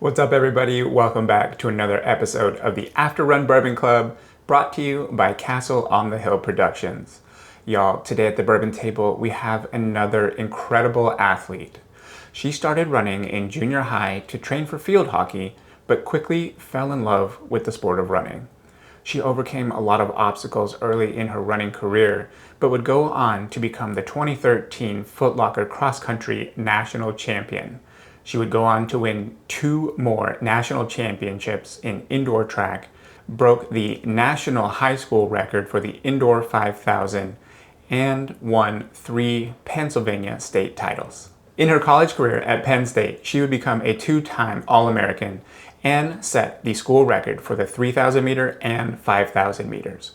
What's up, everybody? Welcome back to another episode of the After Run Bourbon Club, brought to you by Castle on the Hill Productions. Y'all, today at the Bourbon Table, we have another incredible athlete. She started running in junior high to train for field hockey, but quickly fell in love with the sport of running. She overcame a lot of obstacles early in her running career, but would go on to become the 2013 Foot Locker Cross Country National Champion. She would go on to win 2 more national championships in indoor track, broke the national high school record for the indoor 5,000, and won 3 Pennsylvania state titles. In her college career at Penn State, she would become a 2-time All-American and set the school record for the 3,000 meter and 5,000 meters.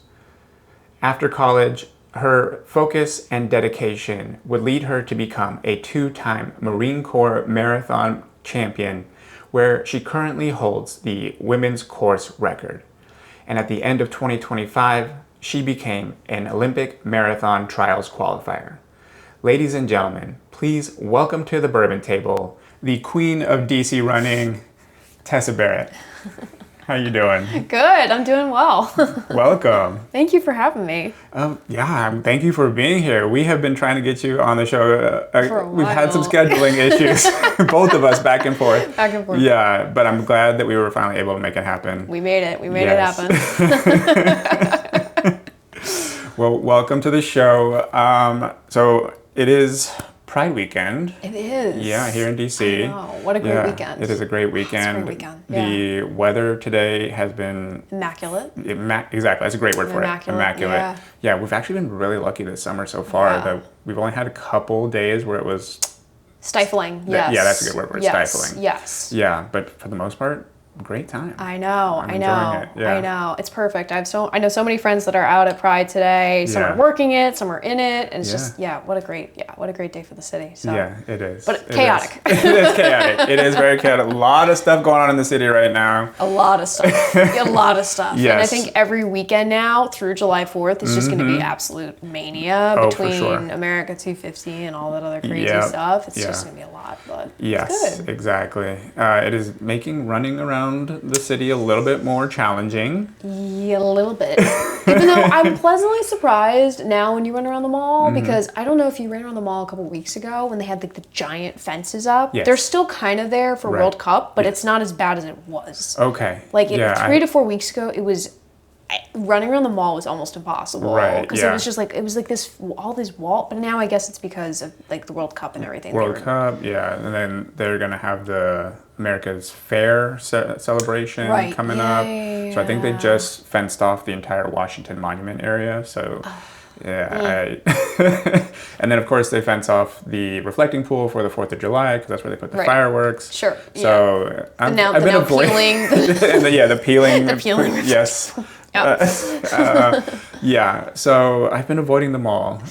After college, her focus and dedication would lead her to become a 2-time Marine Corps Marathon champion, where she currently holds the women's course record. And at the end of 2025, she became an Olympic Marathon Trials qualifier. Ladies and gentlemen, please welcome to the Bourbon Table, the queen of DC running, Tessa Barrett. How you doing? Good, I'm doing well. Welcome. Thank you for having me. Thank you for being here. We have been trying to get you on the show. For a while. We've had some scheduling issues, both of us back and forth. Back and forth. Yeah, but I'm glad that we were finally able to make it happen. We made it. We made it happen. Well, welcome to the show. So it is Pride Weekend. It is. Yeah, here in DC. I know. What a great weekend. It is a great weekend. It's a great weekend. Yeah. The weather today has been immaculate. Exactly, that's a great word for it. Immaculate. Yeah, we've actually been really lucky this summer so far. Yeah. We've only had a couple days where it was stifling. Yes. Yeah, that's a good word for it. Yes. Stifling. Yes. Yeah, but for the most part, great time. I know. I'm enjoying it. Yeah. I know. It's perfect. I know so many friends that are out at Pride today. Some are working it, some are in it, and it's just what a great day for the city. So. Yeah, it is. But chaotic. It is chaotic. It is very chaotic. A lot of stuff going on in the city right now. A lot of stuff. A lot of stuff. Yes. And I think every weekend now through July 4th is just going to be absolute mania between America 250 and all that other crazy stuff. It's just going to be a lot, but it's good. Exactly. It is making running around the city a little bit more challenging. Yeah, a little bit. Even though I'm pleasantly surprised now when you run around the mall, because I don't know if you ran around the mall a couple weeks ago when they had like the giant fences up. Yes. They're still kind of there for World Cup, but it's not as bad as it was. Okay. Like 3 to 4 weeks ago, it was running around the mall was almost impossible. Right. Because it was just like all this wall. But now I guess it's because of like the World Cup and everything. World Cup, and then they're gonna have the America's Fair celebration coming up. So I think they just fenced off the entire Washington Monument area. So. And then of course they fence off the reflecting pool for the 4th of July because that's where they put the fireworks. Sure. So I've been avoiding peeling. the peeling. The peeling. Yes. So I've been avoiding the mall,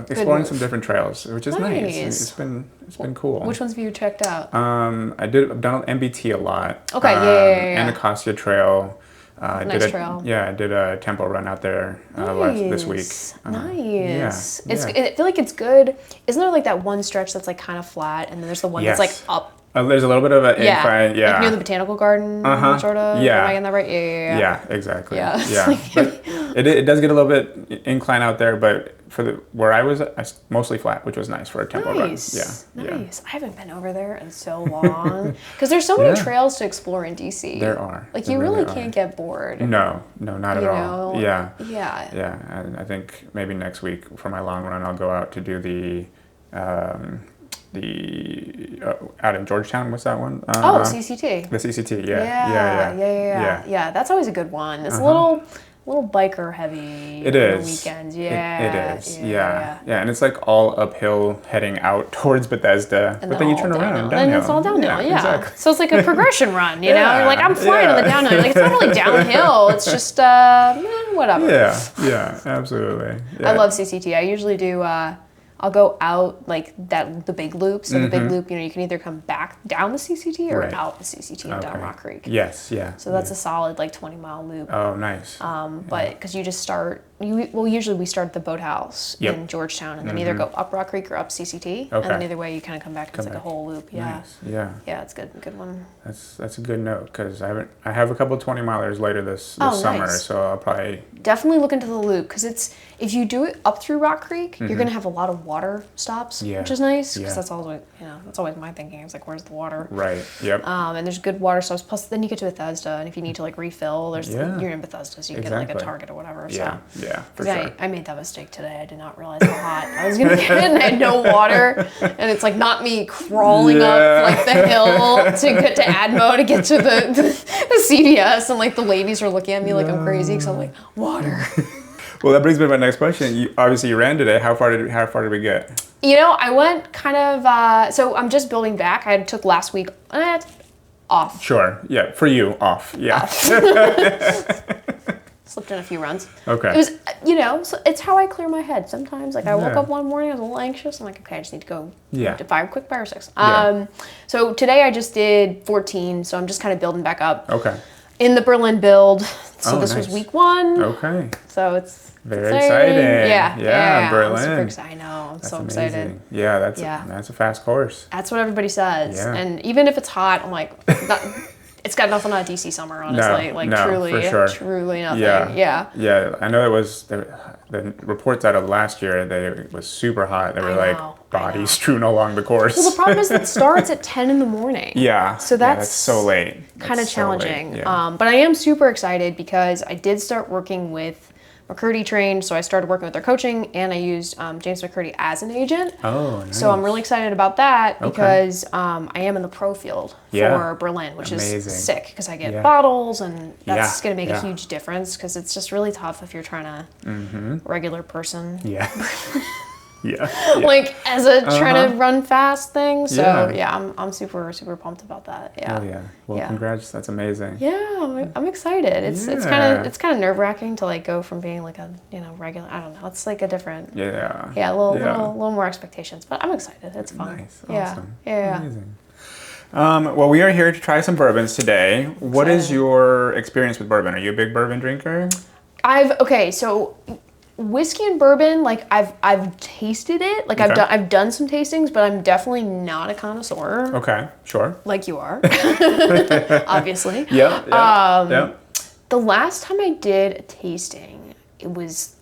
exploring some different trails, which is nice. It's been cool. Which ones have you checked out? I've done MBT a lot. Okay, Anacostia Trail. Nice trail. I did a tempo run out there this week. Nice. I feel like it's good. Isn't there like that one stretch that's like kind of flat, and then there's the one that's like up? There's a little bit of an incline, like near the botanical garden, sort of. Yeah. Am I getting that right? Yeah, exactly. Yeah. But it does get a little bit incline out there, but for where I was mostly flat, which was nice for a tempo run. Nice. I haven't been over there in so long because there's so many trails to explore in DC. There are. Like you really can't get bored. No, not at all. Yeah. Yeah. And I think maybe next week for my long run, I'll go out to do the out in Georgetown. What's that one? CCT. The CCT. Yeah. That's always a good one. It's a little biker heavy. It is. On the weekends. Yeah. It is. Yeah. And it's like all uphill heading out towards Bethesda, but then you turn around downhill. And it's all downhill. Yeah. Exactly. So it's like a progression run. You know, you're like I'm flying on the downhill. You're like it's not really downhill. It's just whatever. Yeah. Absolutely. Yeah. I love CCT. I usually do. I'll go out like the big loop. So the big loop, you can either come back down the CCT or out the CCT and down Rock Creek. Yes, yeah. So that's a solid like 20-mile loop. Oh, nice. But because you just start usually we start at the boathouse in Georgetown, and then either go up Rock Creek or up CCT, and then either way you kind of come back. It's like a whole loop. Yeah. Nice. Yeah. Yeah, it's good. Good one. That's a good note because I have a couple 20 milers later this summer, nice. So I'll probably definitely look into the loop because if you do it up through Rock Creek, you're gonna have a lot of water stops, which is nice because that's always my thinking. It's like, where's the water? Right. Yep. And there's good water stops. Plus, then you get to Bethesda, and if you need to like refill, you're in Bethesda, so you can get like a Target or whatever. Yeah. So. Yeah. For sure. I made that mistake today. I did not realize how hot I was gonna get, and I had no water, and it's like not me crawling up like the hill to get to Admo to get to the CVS, and like the ladies are looking at me like I'm crazy because I'm like, water. Well, that brings me to my next question. You ran today. How far did we get? I went kind of. So I'm just building back. I took last week off. Sure. Yeah. For you, off. Yeah. Slipped in a few runs. Okay. It was, so it's how I clear my head. Sometimes, like I woke up one morning, I was a little anxious. I'm like, okay, I just need to go to 5 or 6. So today I just did 14. So I'm just kind of building back up. Okay. In the Berlin build. So this was week 1. Okay. So it's very exciting. Yeah. Berlin. I'm super excited. I know. I'm so excited. Yeah, that's a fast course. That's what everybody says. Yeah. And even if it's hot, I'm like, it's got nothing on a DC summer, honestly. Truly nothing. Yeah. I know the reports out of last year, it was super hot. There were bodies strewn along the course. Well, the problem is it starts at 10 in the morning. Yeah. So that's so late. Kind of challenging. But I am super excited because I did start working with McCurdy trained, so I started working with their coaching, and I used James McCurdy as an agent. Oh, nice. So I'm really excited about that because I am in the pro field for Berlin, which is sick because I get bottles, and that's going to make a huge difference because it's just really tough if you're trying to regular person. Yeah. Like as a trying to run fast thing. So I'm super pumped about that. Yeah. Oh yeah. Well, congrats. That's amazing. Yeah, I'm excited. It's kind of nerve-wracking to like go from being like a regular. I don't know. It's like a different. A little more expectations, but I'm excited. It's fun. Nice. Yeah. Awesome. Yeah. Amazing. Well, we are here to try some bourbons today. What is your experience with bourbon? Are you a big bourbon drinker? So whiskey and bourbon, like I've tasted it. Like I've done some tastings, but I'm definitely not a connoisseur. Okay, sure. Like you are, obviously. Yeah. The last time I did a tasting, it was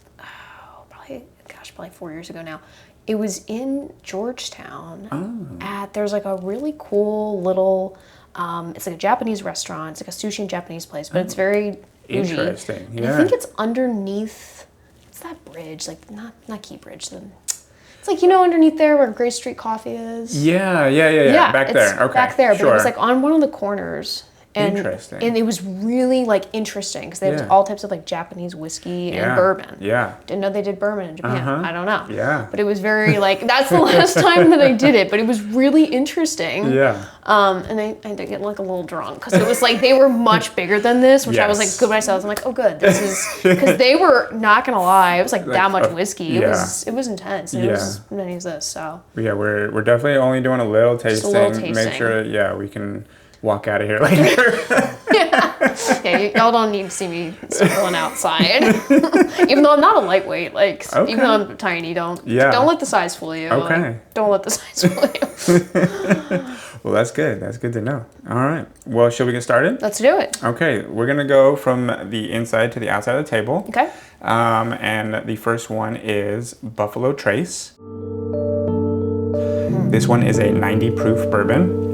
probably 4 years ago now. It was in Georgetown. There's like a really cool little. It's like a Japanese restaurant. It's like a sushi and Japanese place, but it's very bougie. Interesting. Yeah. And I think it's underneath. It's that bridge, like not Key Bridge. It's like underneath there where Grace Street Coffee is. Yeah. Back there. Okay. Back there, but it was like on one of the corners. And, interesting. And it was really like interesting because they have all types of like Japanese whiskey and bourbon. Yeah. Didn't know they did bourbon in Japan. I don't know. Yeah. But it was very like that's the last time that I did it, but it was really interesting. Yeah. And I did get like a little drunk because it was like they were much bigger than this, which I was like good myself. I'm like, oh good, this is because they were not gonna lie, it was like that much whiskey. It was intense. And it was as many as this. So yeah, we're definitely only doing a little tasting. Just a little tasting. Make sure we can walk out of here later. Y'all don't need to see me struggling outside. Even though I'm not a lightweight, even though I'm tiny, don't let the size fool you. Okay. Don't let the size fool you. Well, that's good. That's good to know. All right. Well, shall we get started? Let's do it. Okay. We're going to go from the inside to the outside of the table. Okay. And the first one is Buffalo Trace. This one is a 90 proof bourbon.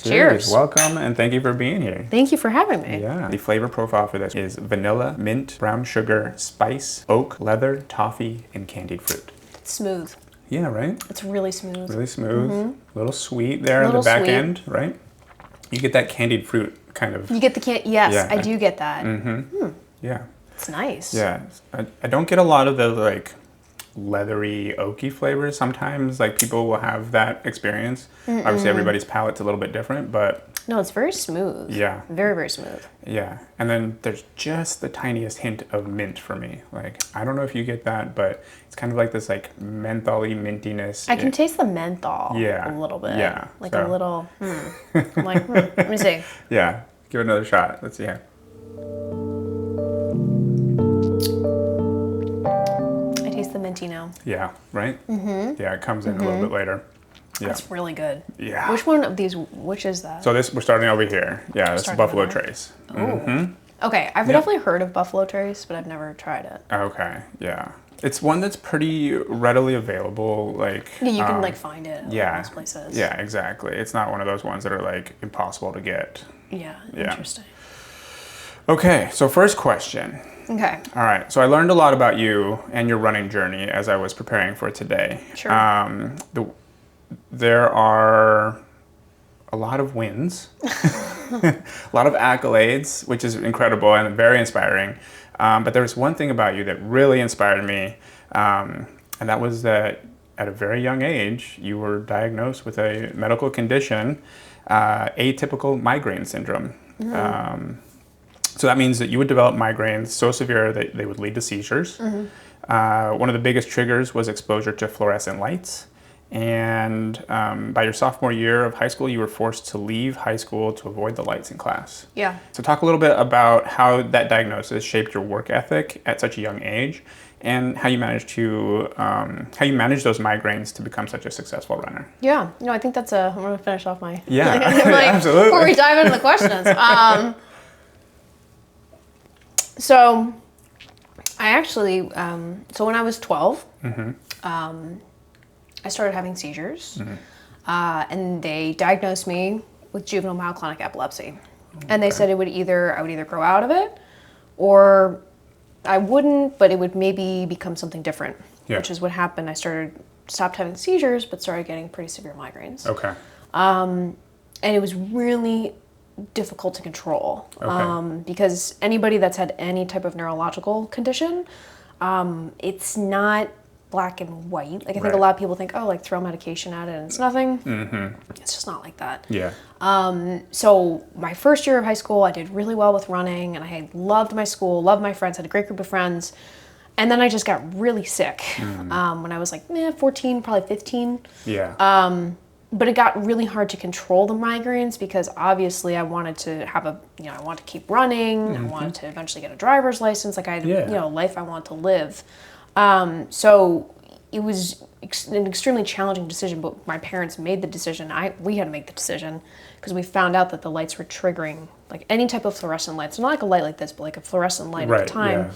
Cheers. Welcome, and thank you for being here. Thank you for having me. Yeah. The flavor profile for this is vanilla, mint, brown sugar, spice, oak, leather, toffee, and candied fruit. It's smooth. Yeah, right? It's really smooth. Really smooth. A little sweet there on the back end, right? You get that candied fruit kind of. You get the yes, I do get that. Yeah. It's nice. Yeah. I don't get a lot of the like leathery oaky flavors. Sometimes like people will have that experience. Obviously everybody's palate's a little bit different, but no, it's very smooth. Yeah. Very, very smooth. Yeah. And then there's just the tiniest hint of mint for me. Like I don't know if you get that, but it's kind of like this like mentholy mintiness. I can taste the menthol a little bit. Yeah. Like a little I'm like, let me see. Yeah. Give it another shot. Let's see here. plenty now. Yeah, right? Mm-hmm. Yeah, it comes in a little bit later. Yeah. That's really good. Yeah. Which is that? So we're starting over here. Yeah, it's Buffalo Trace. Oh. Mm-hmm. Okay, I've definitely heard of Buffalo Trace, but I've never tried it. Okay, yeah. It's one that's pretty readily available. Like Yeah, you can find it at most places. Yeah, exactly. It's not one of those ones that are like impossible to get. Yeah, interesting. Okay, so first question. Okay. All right, so I learned a lot about you and your running journey as I was preparing for today. Sure. There are a lot of wins, a lot of accolades, which is incredible and very inspiring. But there was one thing about you that really inspired me, and that was that at a very young age, you were diagnosed with a medical condition, atypical migraine syndrome. So that means that you would develop migraines so severe that they would lead to seizures. One of the biggest triggers was exposure to fluorescent lights. And by your sophomore year of high school, you were forced to leave high school to avoid the lights in class. Yeah. So talk a little bit about how that diagnosis shaped your work ethic at such a young age, and how you managed those migraines to become such a successful runner. Yeah. I think I'm going to finish off my... Yeah, absolutely. Before we dive into the questions. So I actually, so when I was 12, I started having seizures, and they diagnosed me with juvenile myoclonic epilepsy. Okay. And they said I would either grow out of it, or I wouldn't, but it would maybe become something different, which is what happened. I stopped having seizures, but started getting pretty severe migraines. Okay. And it was really difficult to control, because anybody that's had any type of neurological condition, it's not black and white. Like I think a lot of people think, throw medication at it and it's nothing. It's just not like that. Yeah. So my first year of high school, I did really well with running, and I loved my school, loved my friends, had a great group of friends. And then I just got really sick when I was 14, probably 15. Yeah. But it got really hard to control the migraines, because obviously I wanted to have I wanted to keep running. I wanted to eventually get a driver's license. I had, a life I wanted to live. So it was an extremely challenging decision, but my parents made the decision. We had to make the decision, because we found out that the lights were triggering, any type of fluorescent lights. So not like a light like this, but a fluorescent light at the time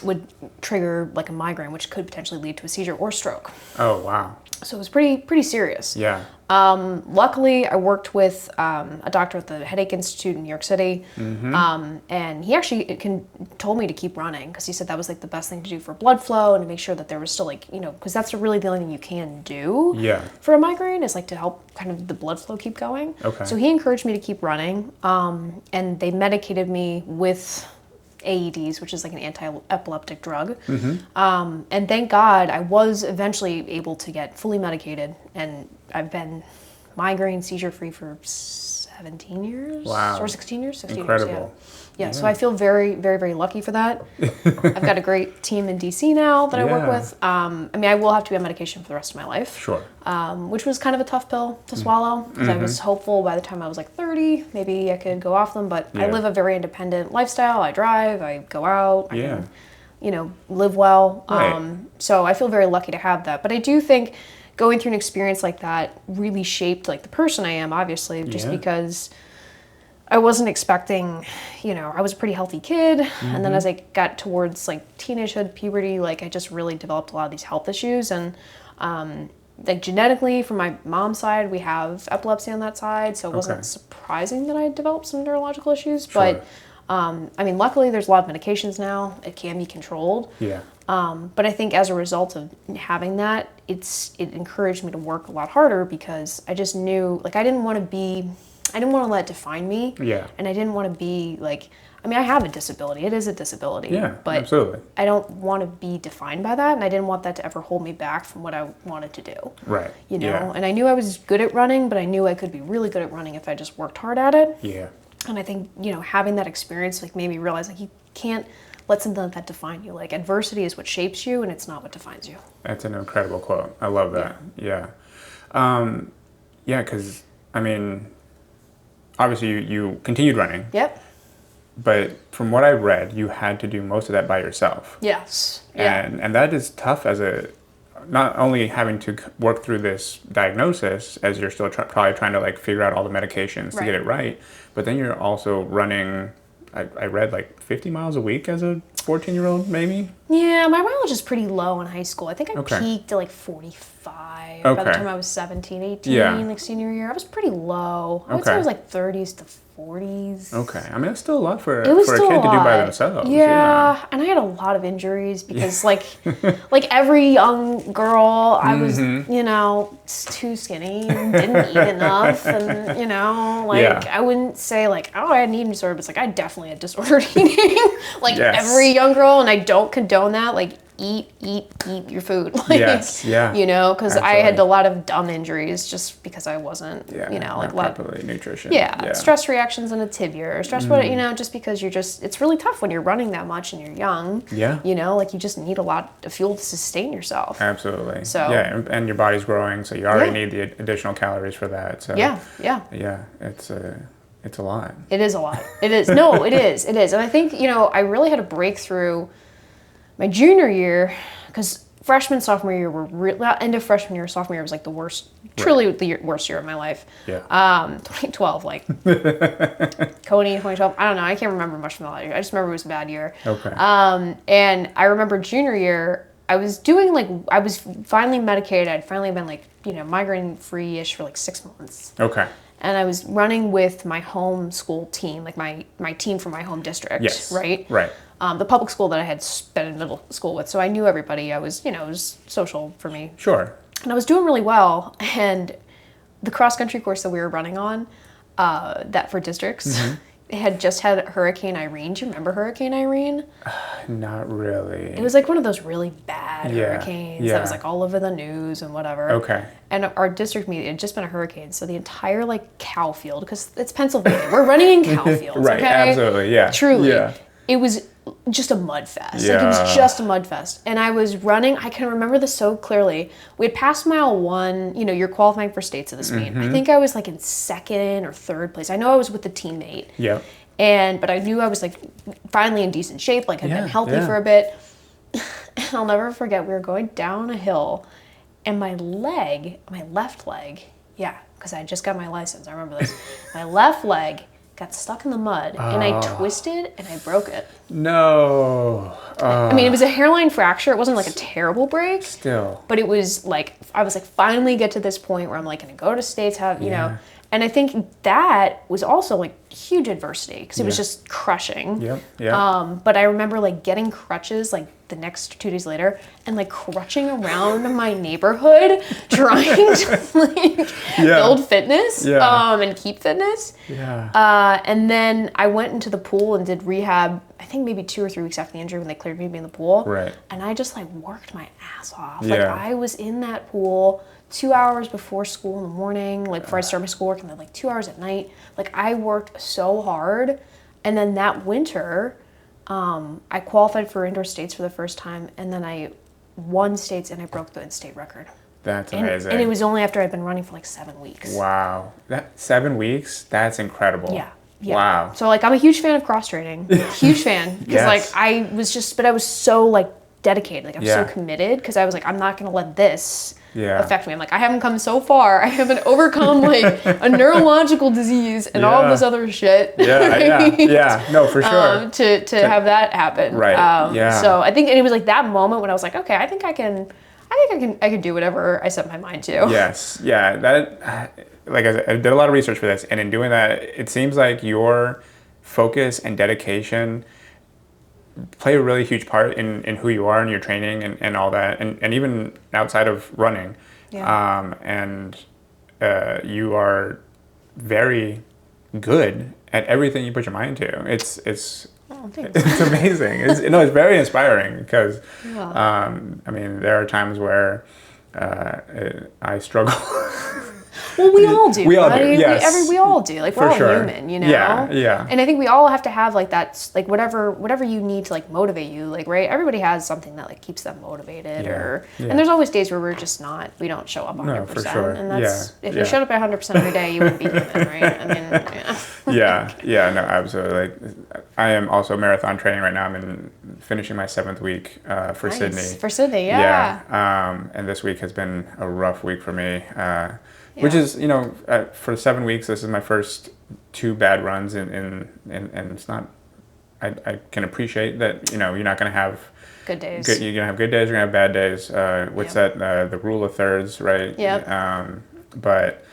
would trigger a migraine, which could potentially lead to a seizure or stroke. Oh, wow. So it was pretty serious. Yeah. Luckily, I worked with a doctor at the Headache Institute in New York City, and he actually told me to keep running, because he said that was the best thing to do for blood flow, and to make sure that there was still because that's really the only thing you can do for a migraine, is to help kind of the blood flow keep going. Okay. So he encouraged me to keep running, and they medicated me with AEDs, which is an anti-epileptic drug. And thank God I was eventually able to get fully medicated, and I've been migraine seizure-free for 17 years. Wow. Or 16 years? 16 Incredible. years, yeah. So I feel very, very, very lucky for that. I've got a great team in DC now that I work with. I will have to be on medication for the rest of my life. Sure. Which was kind of a tough pill to swallow, because I was hopeful by the time I was 30, maybe I could go off them. But I live a very independent lifestyle. I drive, I go out, I can, live well. Right. So I feel very lucky to have that. But I do think going through an experience like that really shaped the person I am, obviously, just because I wasn't expecting, I was a pretty healthy kid. And then as I got towards teenagehood, puberty, I just really developed a lot of these health issues. And genetically, from my mom's side, we have epilepsy on that side. So it wasn't surprising that I developed some neurological issues. Sure. But luckily there's a lot of medications now. It can be controlled. Yeah. But I think as a result of having that, it encouraged me to work a lot harder, because I just knew, I didn't want to let it define me. Yeah. And I didn't want to be I have a disability. It is a disability. Yeah, but absolutely. I don't want to be defined by that, and I didn't want that to ever hold me back from what I wanted to do. Right. Yeah. And I knew I was good at running, but I knew I could be really good at running if I just worked hard at it. Yeah. And I think, having that experience made me realize you can't let something like that define you. Adversity is what shapes you, and it's not what defines you. That's an incredible quote. I love that. Yeah. Because, obviously you continued running. Yep. but from what I read, you had to do most of that by yourself. Yes. Yeah. And that is tough as not only having to work through this diagnosis as you're still probably trying to like figure out all the medications to get it right, but then you're also running, I read like 50 miles a week as a 14-year-old maybe? Yeah, my mileage is pretty low in high school. I think I peaked at like 45 by the time I was 17, 18, like senior year. I was pretty low. I would say I was like 30s to 40s. Okay. I mean, that's still a lot for a kid to do by themselves. Yeah. And I had a lot of injuries because like every young girl, I was, you know, too skinny and didn't eat enough. And, you know, like I wouldn't say like, oh, I had an eating disorder, but it's like I definitely had disordered eating. Like every young girl, and I don't condone that. Like eat your food. Like, you know, because I had a lot of dumb injuries just because I wasn't, you know, like properly nutrition. Stress reactions in a tibia or stress, you know, just because it's really tough when you're running that much and you're young. Yeah. You know, like you just need a lot of fuel to sustain yourself. Absolutely. So and your body's growing, so you already need the additional calories for that. So yeah, it's a lot. It is a lot. It is. No, it is. It is. And I think, you know, I really had a breakthrough my junior year, because freshman, sophomore year end of freshman year, sophomore year was like the worst, truly the worst year of my life. Yeah. 2012, like Coney, 2012. I don't know. I can't remember much from that year. I just remember it was a bad year. Okay. And I remember junior year, I was finally medicated. I'd finally been like, you know, migraine free-ish for like 6 months. Okay. And I was running with my home school team, like my team from my home district. Yes. Right. The public school that I had been in middle school with. So I knew everybody. I was, you know, it was social for me. Sure. And I was doing really well. And the cross-country course that we were running on, that for districts, it had just had Hurricane Irene. Do you remember Hurricane Irene? Not really. It was like one of those really bad hurricanes that was like all over the news and whatever. Okay. And our district meet, it had just been a hurricane. So the entire like cow field, because it's Pennsylvania. We're running in cow fields, right, okay? Absolutely, yeah. Truly. Yeah. It was just a mud fest. Yeah. Like it was just a mud fest. And I was running, I can remember this so clearly. We had passed mile 1, you know, you're qualifying for states of this meet. I think I was like in 2nd or 3rd place. I know I was with a teammate. Yeah. But I knew I was like finally in decent shape, like I'd been healthy for a bit. And I'll never forget, we were going down a hill and my left leg, because I just got my license, I remember this. My left leg got stuck in the mud, and I twisted, and I broke it. No. I mean, it was a hairline fracture. It wasn't like a terrible break. Still. But it was like, I was like, finally get to this point where I'm like, going to go to states, you know. And I think that was also like huge adversity, because it was just crushing. Yep. Yeah. But I remember like getting crutches like the next 2 days later and like crutching around my neighborhood trying to like build fitness and keep fitness. Yeah. And then I went into the pool and did rehab, I think maybe 2 or 3 weeks after the injury when they cleared me to be in the pool. Right. And I just like worked my ass off. Like I was in that pool 2 hours before school in the morning, like before I started my schoolwork, and then like 2 hours at night. Like I worked so hard. And then that winter, I qualified for indoor states for the first time, and then I won states and I broke the in-state record. That's amazing. And it was only after I'd been running for like 7 weeks. Wow. 7 weeks? That's incredible. Yeah. Wow. So like I'm a huge fan of cross training. Huge fan. Because like I was so like dedicated. Like I'm so committed, because I was like, I'm not going to let this affect me. I'm like, I haven't come so far. I haven't overcome like a neurological disease and all of this other shit. No, for sure. To have that happen. Right. So I think it was like that moment when I was like, okay, I think I can do whatever I set my mind to. Yes. Yeah. That, like I said, I did a lot of research for this, and in doing that, it seems like your focus and dedication play a really huge part in who you are and your training and all that, and even outside of running. Yeah. You are very good at everything you put your mind to. It's amazing. It's very inspiring, because I mean, there are times where I struggle Well, we all do. We all do, right? yes. We all do. Like, we're For all sure. human, you know? Yeah, yeah. And I think we all have to have, like, that, like, whatever you need to, like, motivate you. Like, right? Everybody has something that, like, keeps them motivated. Yeah. And there's always days where we're just not, we don't show up 100%. No, for sure. And that's, if Yeah. you showed up at 100% every day, you wouldn't be human, right? I mean, Yeah, no, absolutely. Like, I am also marathon training right now. I'm finishing my 7th week for Nice. Sydney. For Sydney, yeah. And this week has been a rough week for me, which is, you know, for 7 weeks, this is my first 2 bad runs, and it's not. I can appreciate that, you know, you're not going to have Good days. you're going to have good days, you're going to have bad days. What's that? The rule of thirds, right? Yeah. But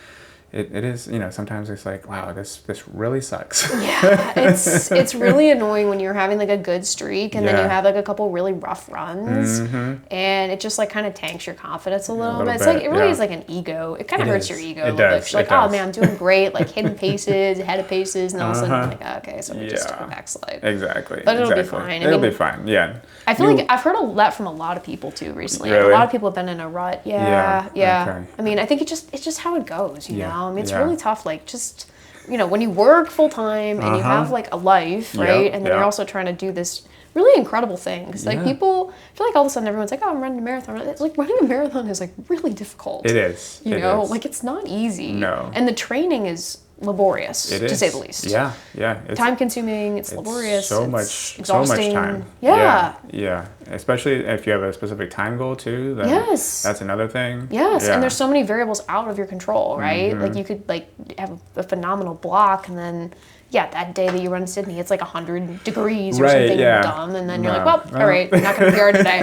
it is, you know, sometimes it's like, wow, this really sucks. Yeah, it's really annoying when you're having like a good streak and then you have like a couple really rough runs, and it just like kind of tanks your confidence a little bit. It's like, it really is like an ego. It kind of hurts your ego a little bit. You're like, oh man, I'm doing great, like hitting paces, ahead of paces, and all of a sudden I'm like, oh, okay, so we just took a backslide. Exactly. But it'll be fine. It'll be fine. Yeah. I feel like I've heard that from a lot of people too recently. Really? A lot of people have been in a rut. Yeah. Okay. I mean, I think it's just how it goes, you know? I mean, it's Yeah. really tough. Like, just, you know, when you work full time and you have like a life, right? And then you're also trying to do this really incredible things. Like, people, I feel like all of a sudden everyone's like, oh, I'm running a marathon. It's like, running a marathon is like really difficult. It is. You know, like, it's not easy. No. And the training is laborious, to say the least. Yeah. It's time consuming, it's laborious, so it's much exhausting. time. Yeah. Especially if you have a specific time goal too, then that's another thing. Yes, and there's so many variables out of your control, right? Like, you could like have a phenomenal block, and then that day that you run in Sydney, it's like 100 degrees or something dumb, and then you're like, well, all right, I'm not going to PR today.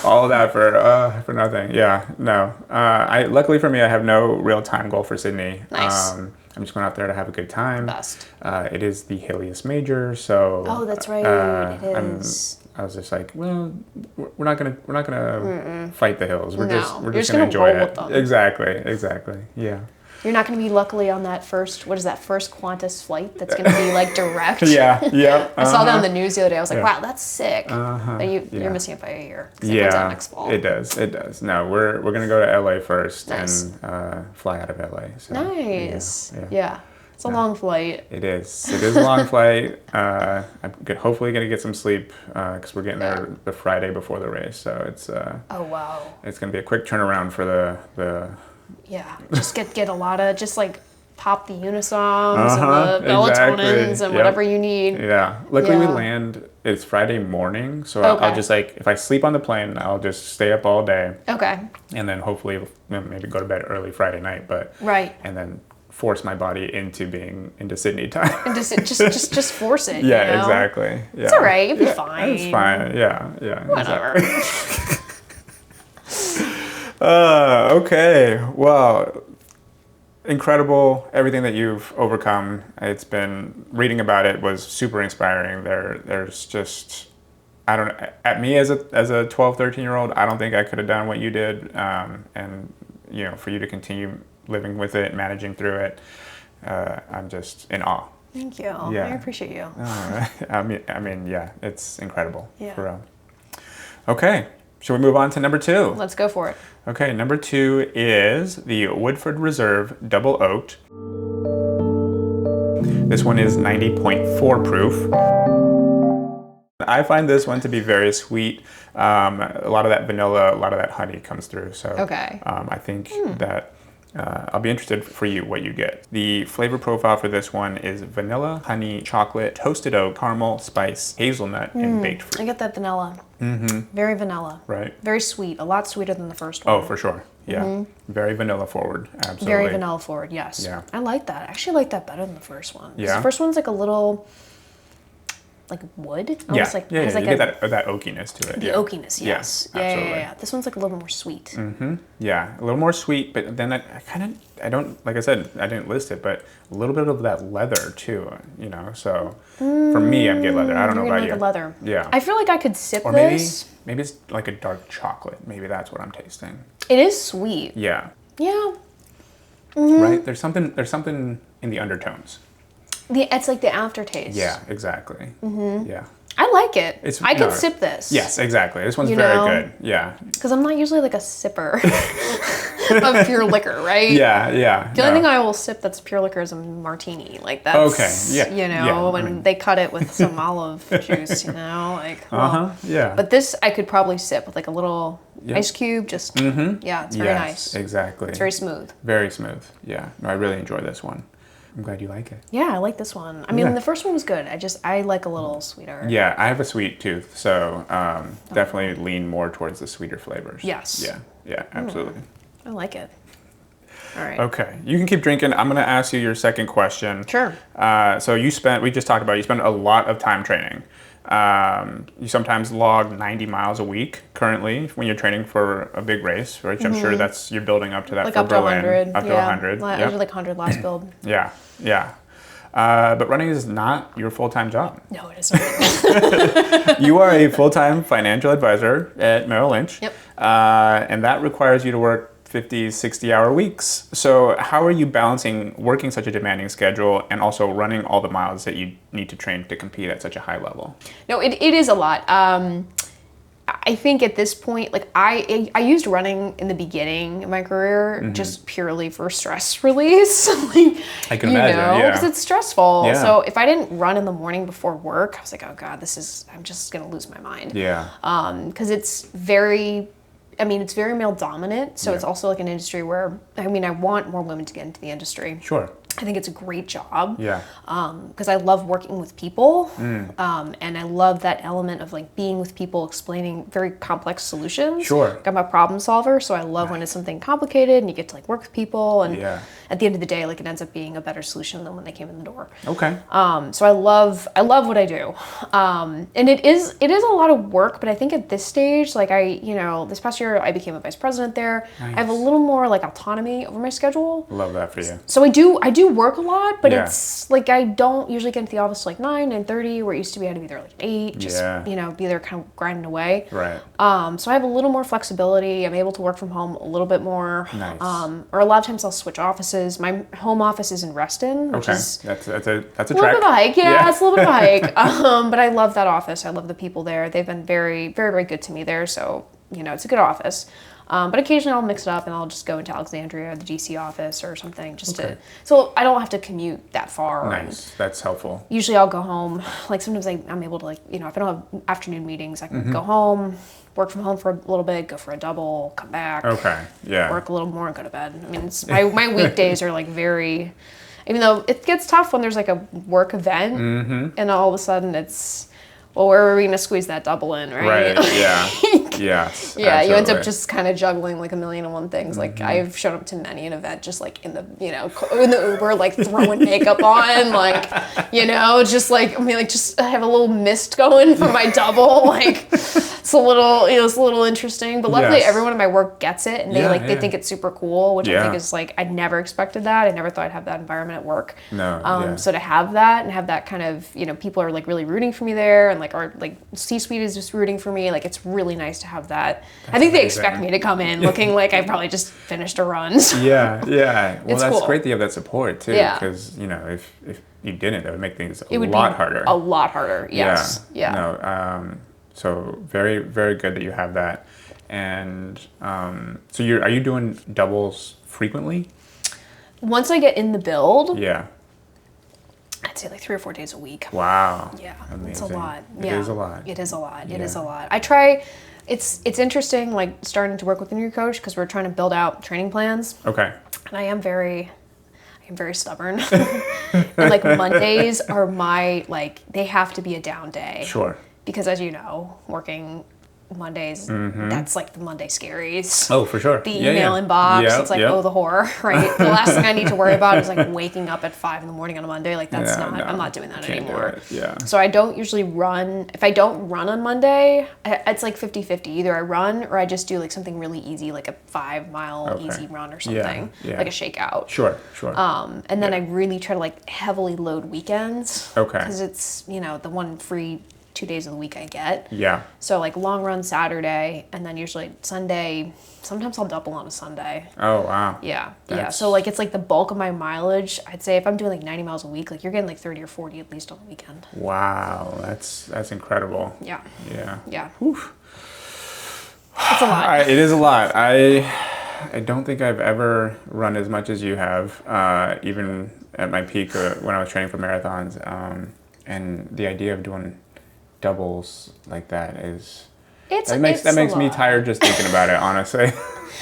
All that for nothing. Yeah, no. Luckily for me, I have no real time goal for Sydney. Nice. I'm just going out there to have a good time. Best. It is the Halius Major, so. Oh, that's right. It is. I was just like, well, we're not gonna fight the hills. We're You're just gonna enjoy roll it. with them. Exactly. Yeah. You're not going to be luckily on that first Qantas flight that's going to be like direct. Yeah. I saw that on the news the other day. I was like, wow, that's sick. But you're missing it by a year. It comes out next fall. It does. No, we're gonna go to LA first and fly out of LA. So, nice. Yeah. It's a long flight. It is a long flight. I'm hopefully gonna get some sleep because we're getting there the Friday before the race. So it's oh wow. It's gonna be a quick turnaround for the. Yeah, just get a lot of, just like pop the Unisoms and the melatonins and whatever you need. Yeah. Luckily we land, it's Friday morning, so I'll just like, if I sleep on the plane, I'll just stay up all day. Okay. And then hopefully maybe go to bed early Friday night, but. Right. And then force my body into Sydney time. And just force it. Yeah, you know? Exactly. Yeah. It's all right. You'll be fine. It's fine. Yeah. Whatever. Exactly. Okay. Well, incredible everything that you've overcome. It's been, reading about it was super inspiring. There's just, I don't know, at me as a 12, 13-year-old, I don't think I could have done what you did. And you know, for you to continue living with it, managing through it, I'm just in awe. Thank you. Yeah. I appreciate you. I mean, yeah, it's incredible. Yeah. For real. Okay. Should we move on to number 2? Let's go for it. Okay, number 2 is the Woodford Reserve Double Oaked. This one is 90.4 proof. I find this one to be very sweet. A lot of that vanilla, a lot of that honey comes through. So I think that I'll be interested for you what you get. The flavor profile for this one is vanilla, honey, chocolate, toasted oak, caramel, spice, hazelnut, and baked fruit. I get that vanilla. Very vanilla. Right. Very sweet. A lot sweeter than the first one. Oh, for sure. Yeah. Very vanilla forward. Absolutely. Very vanilla forward, yes. Yeah. I like that. I actually like that better than the first one. Yeah. The first one's like a little, like wood. Almost like, you get that oakiness to it. The oakiness, yes. Yeah. This one's like a little more sweet. Yeah, a little more sweet, but then I don't, like I said, I didn't list it, but a little bit of that leather too, you know, so for me, I'm getting leather. I don't know about you. Leather. Yeah. I feel like I could sip or this. Maybe it's like a dark chocolate. Maybe that's what I'm tasting. It is sweet. Yeah. Yeah. Right? There's something in the undertones. It's like the aftertaste. Yeah, exactly. Yeah. I like it. I could sip this. Yes, exactly. This one's very good. Yeah. Because I'm not usually like a sipper of pure liquor, right? Yeah. The only thing I will sip that's pure liquor is a martini. Like that's, when they cut it with some olive juice, like. Yeah. But this I could probably sip with like a little ice cube. Just, it's very nice. Exactly. It's very smooth. Very smooth. Yeah. No, I really enjoy this one. I'm glad you like it. Yeah, I like this one. I mean, the first one was good. I like a little sweeter. Yeah, I have a sweet tooth, so definitely lean more towards the sweeter flavors. Yes. Yeah, absolutely. I like it. All right. Okay, you can keep drinking. I'm going to ask you your second question. Sure. So you spent a lot of time training. You sometimes log 90 miles a week currently when you're training for a big race, right? I'm sure you're building up to that like for up Berlin. To 100. Up to 100. I did like 100 last build. Yeah. But running is not your full-time job. No, it is not. You are a full-time financial advisor at Merrill Lynch. Yep. And that requires you to work 50, 60-hour weeks. So how are you balancing working such a demanding schedule and also running all the miles that you need to train to compete at such a high level? No, it is a lot. I think at this point, like I used running in the beginning of my career just purely for stress release. I can imagine, because it's stressful. Yeah. So if I didn't run in the morning before work, I was like, oh God, I'm just going to lose my mind. Yeah. Because it's very male dominant. So it's also like an industry where, I want more women to get into the industry. Sure. I think it's a great job. Yeah. Because I love working with people. And I love that element of like being with people, explaining very complex solutions. Sure. Like I'm a problem solver, so I love when it's something complicated and you get to like work with people. And at the end of the day, like it ends up being a better solution than when they came in the door. Okay. So I love what I do. And it is a lot of work, but I think at this stage, like this past year I became a vice president there. Nice. I have a little more like autonomy over my schedule. Love that for you. So I do work a lot, but it's like I don't usually get into the office till like 9:30, where it used to be I had to be there like 8, just be there kind of grinding away. Right. So I have a little more flexibility. I'm able to work from home a little bit more. Nice. Or a lot of times I'll switch offices. My home office is in Reston, which is that's a trek. Little bit of a hike. Yeah, it's a little bit of a hike. But I love that office. I love the people there. They've been very, very, very good to me there. So it's a good office. But occasionally I'll mix it up and I'll just go into Alexandria, the DC office or something, so I don't have to commute that far. Nice, that's helpful. Usually I'll go home. Like sometimes I'm able to if I don't have afternoon meetings, I can go home, work from home for a little bit, go for a double, come back. Okay, yeah. Work a little more and go to bed. I mean, my weekdays are like very, even though it gets tough when there's like a work event and all of a sudden it's, well, where are we going to squeeze that double in, right? Right, yeah. Yes. Yeah, absolutely. You end up just kind of juggling like a million and one things. Like I've shown up to many an event just like in the Uber, like throwing makeup on, like, just like, just have a little mist going for my double. Like it's a little interesting, but luckily everyone in my work gets it and they think it's super cool, which I think is like, I never expected that. I never thought I'd have that environment at work. No. So to have that and have that kind of, people are like really rooting for me there and like our like C-suite is just rooting for me. Like it's really nice to have that. I think they expect me to come in looking like I probably just finished a run. So. Yeah. Well, that's cool. great that you have that support too. Yeah. Because if you didn't, that would make things a lot harder. A lot harder. Yes. Yeah. No. So very, very good that you have that. And so are you doing doubles frequently? Once I get in the build. Yeah. I'd say like 3 or 4 days a week. Wow. Yeah. Amazing. It's a lot. It is a lot. It is a lot. Yeah. It is a lot. I try. It's interesting, like starting to work with a new coach because we're trying to build out training plans. Okay. And I am very stubborn. And like Mondays are they have to be a down day. Sure. Because as you know, working Mondays, that's like the Monday scaries. Oh, for sure. The email inbox, it's like, oh, the horror, right? The last thing I need to worry about is like waking up at 5 a.m. on a Monday. Like I'm not doing that anymore. Yeah. So I don't usually run. If I don't run on Monday, it's like 50-50. Either I run or I just do like something really easy, like a 5-mile easy run or something, like a shakeout. Sure. And then I really try to like heavily load weekends. Okay. Because it's, the one free 2 days of the week I get. Yeah. So like long run Saturday, and then usually Sunday. Sometimes I'll double on a Sunday. Oh, wow. Yeah. Yeah. So like it's like the bulk of my mileage. I'd say if I'm doing like 90 miles a week, like you're getting like 30 or 40 at least on the weekend. Wow. That's incredible. Yeah. Yeah. Yeah. Oof. It's a lot. It is a lot. I don't think I've ever run as much as you have, even at my peak when I was training for marathons. And the idea of doing doubles like that is... That makes me tired just thinking about it, honestly.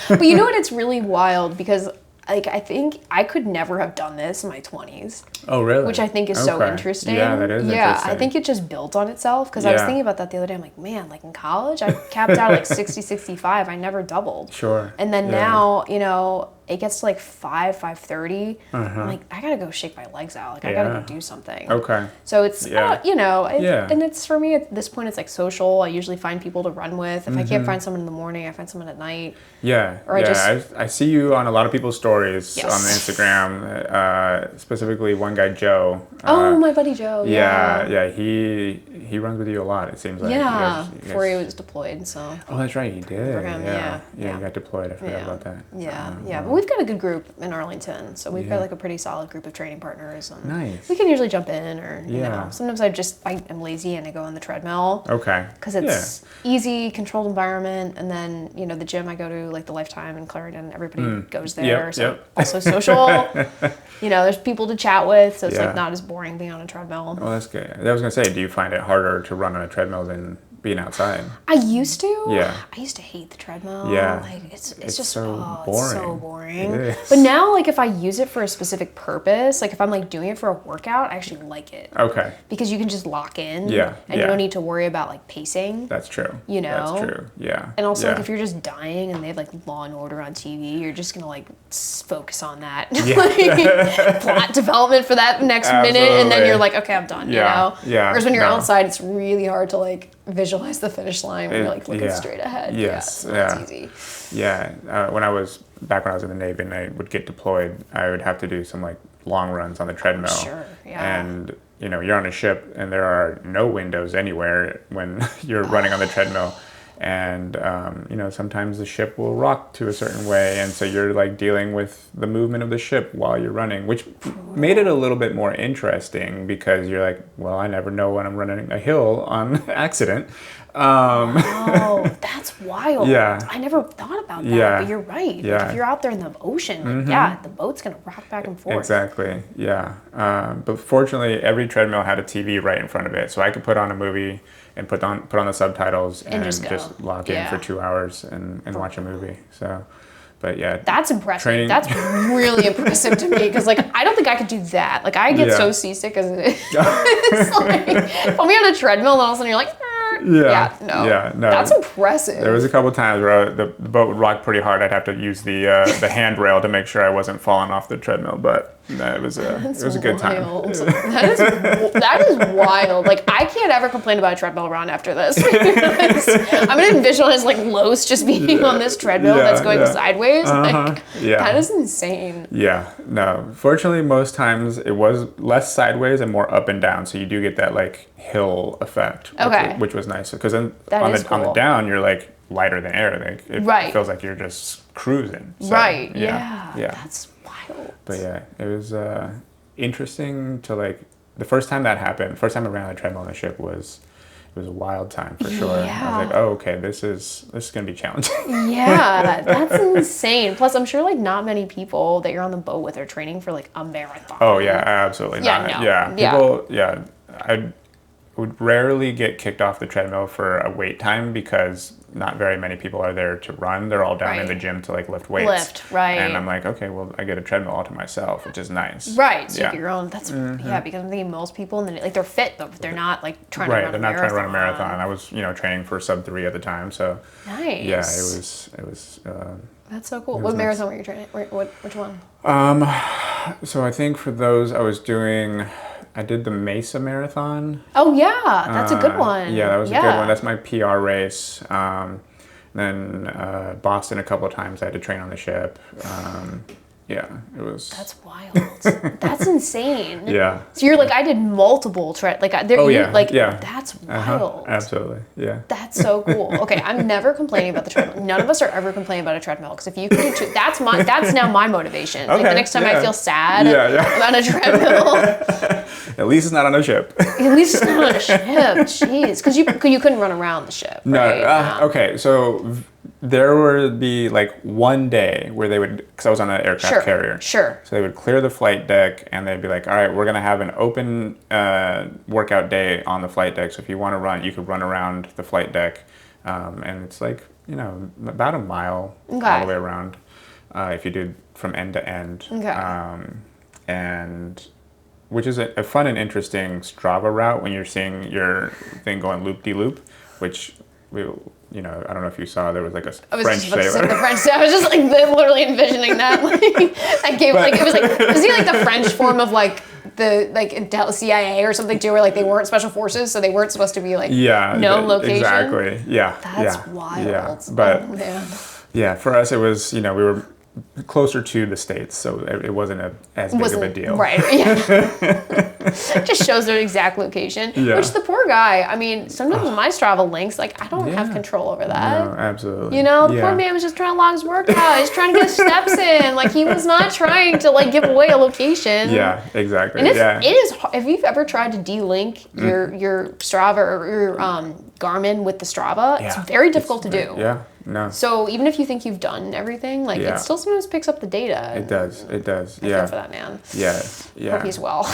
But you know what? It's really wild because like I think I could never have done this in my 20s. Oh, really? Which I think is so interesting. Yeah, that is interesting. I think it just built on itself because I was thinking about that the other day. I'm like, man, like in college, I capped out like 60, 65. I never doubled. Sure. And then now, you know, it gets to like 5:30. I'm like, I gotta go shake my legs out. Like I gotta go do something. Okay. So it's, you know, and it's for me at this point, it's like social. I usually find people to run with. If I can't find someone in the morning, I find someone at night. Yeah. Or I see you on a lot lot of people's stories on Instagram, specifically one guy, Joe. My buddy Joe. Yeah. He runs with you a lot, it seems like. Yeah, before he was deployed, so. Oh, that's right, he did. For him, yeah. He got deployed, I forgot about that. Yeah. But we've got a good group in Arlington, so we've got like a pretty solid group of training partners. And nice. We can usually jump in, or, you know, sometimes I am lazy and I go on the treadmill. Okay. Because it's easy, controlled environment, and then, you know, the gym I go to, like the Lifetime in Clarendon, everybody goes there, also social. You know, there's people to chat with, so it's like not as boring being on a treadmill. Oh, that's good. I was gonna say, do you find it harder to run on a treadmill than being outside? I used to. Yeah. I used to hate the treadmill. Yeah. Like it's just so boring. It's so boring. It is. But now, like if I use it for a specific purpose, like if I'm like doing it for a workout, I actually like it. Okay. Because you can just lock in. Yeah. And you don't need to worry about like pacing. That's true. You know. That's true. Yeah. And also, like if you're just dying and they have like Law and Order on TV, you're just gonna like focus on that. Yeah. Like, plot development for that next minute, and then you're like, okay, I'm done. You know. Yeah. Whereas when you're outside, it's really hard to like visualize the finish line when you're like looking straight ahead. Yes. It's easy. Yeah. When I was in the Navy and I would get deployed, I would have to do some like long runs on the treadmill. Sure. Yeah. And you know, you're on a ship and there are no windows anywhere when you're running on the treadmill. And, you know, sometimes the ship will rock to a certain way. And so you're like dealing with the movement of the ship while you're running, which made it a little bit more interesting because you're like, well, I never know when I'm running a hill on accident. Oh, that's wild. Yeah. I never thought about that, but you're right. Yeah. Like if you're out there in the ocean, the boat's going to rock back and forth. Exactly. Yeah. But fortunately, every treadmill had a TV right in front of it. So I could put on a movie and put on the subtitles and just lock in for 2 hours and watch a movie. So, but yeah. That's impressive. That's really impressive to me because like I don't think I could do that. Like I get so seasick as it is. It's like put me on a treadmill and all of a sudden you're like, no. That's impressive. There was a couple times where the boat would rock pretty hard. I'd have to use the handrail to make sure I wasn't falling off the treadmill, but it was a good time. That is wild. Like I can't ever complain about a treadmill run after this. I'm gonna visualize like Los just being on this treadmill that's going sideways. Like that is insane. Yeah. No. Fortunately, most times it was less sideways and more up and down, so you do get that like hill effect, which was nice because then on the down you're like lighter than air. Like it feels like you're just cruising. So, yeah. That's wild. But yeah, it was interesting to like the first time that happened. First time I ran on a treadmill on the ship was a wild time for sure. I was like, oh, okay, this is gonna be challenging. Yeah, that's insane. Plus, I'm sure like not many people that you're on the boat with are training for like a marathon. Oh yeah, absolutely not. No. Yeah, people. I would rarely get kicked off the treadmill for a wait time because not very many people are there to run. They're all down in the gym to like lift weights. And I'm like, okay, well, I get a treadmill all to myself, which is nice. Right. So you get your own. That's because I'm thinking most people, and like they're fit, but they're not like trying to run a marathon. They're not trying to run a marathon. I was, training for sub-3 at the time, so nice. Yeah, it was. That's so cool. What marathon were you training? Which one? So I think for those I did the Mesa Marathon. Oh yeah, that's a good one. Yeah, that was a good one. That's my PR race. Then Boston a couple of times I had to train on the ship. Yeah, it was. That's wild. That's insane. Yeah. So you're like, I did multiple that's wild. Absolutely. Yeah. That's so cool. Okay, I'm never complaining about the treadmill. None of us are ever complaining about a treadmill because if you can do that's now my motivation. Like the next time I feel sad about a treadmill. At least it's not on a ship. At least it's not on a ship. Jeez, because you couldn't run around the ship. Right? No. Okay, so there would be like one day where they would, because I was on an aircraft carrier. Sure. So they would clear the flight deck and they'd be like, all right, we're going to have an open workout day on the flight deck. So if you want to run, you could run around the flight deck. And it's like, about a mile all the way around if you do from end to end. Okay. And which is a fun and interesting Strava route when you're seeing your thing going loop-de-loop, which I don't know if you saw, there was like a French sailor. The French sailor. I was just like literally envisioning that. Like, that gave was he like the French form of like the CIA or something too, where like they weren't special forces, so they weren't supposed to be like known location. Exactly. Yeah. That's wild. Yeah. But yeah, for us it was we were closer to the States, so it wasn't as big of a deal. Right. Yeah. Just shows their exact location. Yeah. Which the poor guy, I mean, sometimes my Strava links, like I don't have control over that. No, absolutely. The poor man was just trying to log his workout. He's trying to get his steps in. Like he was not trying to like give away a location. Yeah, exactly. And it is. If you've ever tried to de-link your Strava or your Garmin with the Strava, it's very difficult to do. Yeah. No. So even if you think you've done everything, like it still sometimes picks up the data. It does. I feel for that man. Yeah. Hope he's well.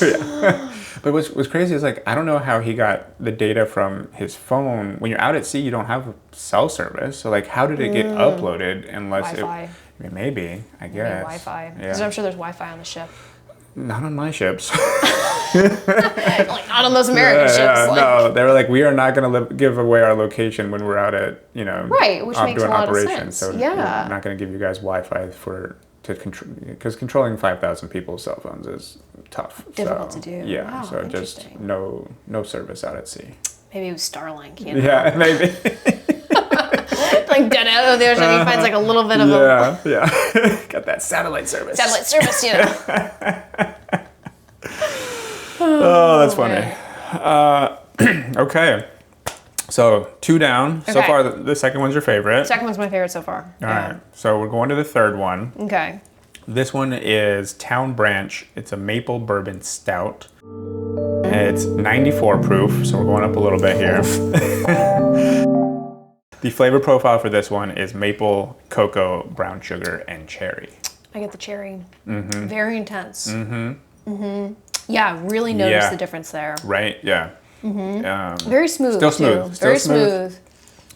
Yeah. But what's crazy is like I don't know how he got the data from his phone. When you're out at sea, you don't have cell service. So like, how did it get uploaded? Unless Wi-Fi. Maybe I guess. Wi-Fi. Because I'm sure there's Wi-Fi on the ship. Not on my ships. Like not on those American ships. Like. No, they were like, we are not going to give away our location when we're out at right, which makes a lot of sense. So we're not going to give you guys Wi-Fi to control, because controlling 5,000 people's cell phones is tough. Difficult to do. Yeah, wow, so just no service out at sea. Maybe it was Starlink. Yeah, maybe. Like dead out of the ocean, he finds like a little bit of got that satellite service. Oh, that's funny. Okay. So 2 down. Okay. So far, the second one's your favorite. Second one's my favorite so far. All right. So we're going to the third one. Okay. This one is Town Branch. It's a maple bourbon stout. It's 94 proof, so we're going up a little bit here. The flavor profile for this one is maple, cocoa, brown sugar, and cherry. I get the cherry. Mm-hmm. Very intense. Mm-hmm. Mm-hmm. Yeah, really notice the difference there. Right, yeah. Mm-hmm. Very smooth. Still smooth. Very smooth.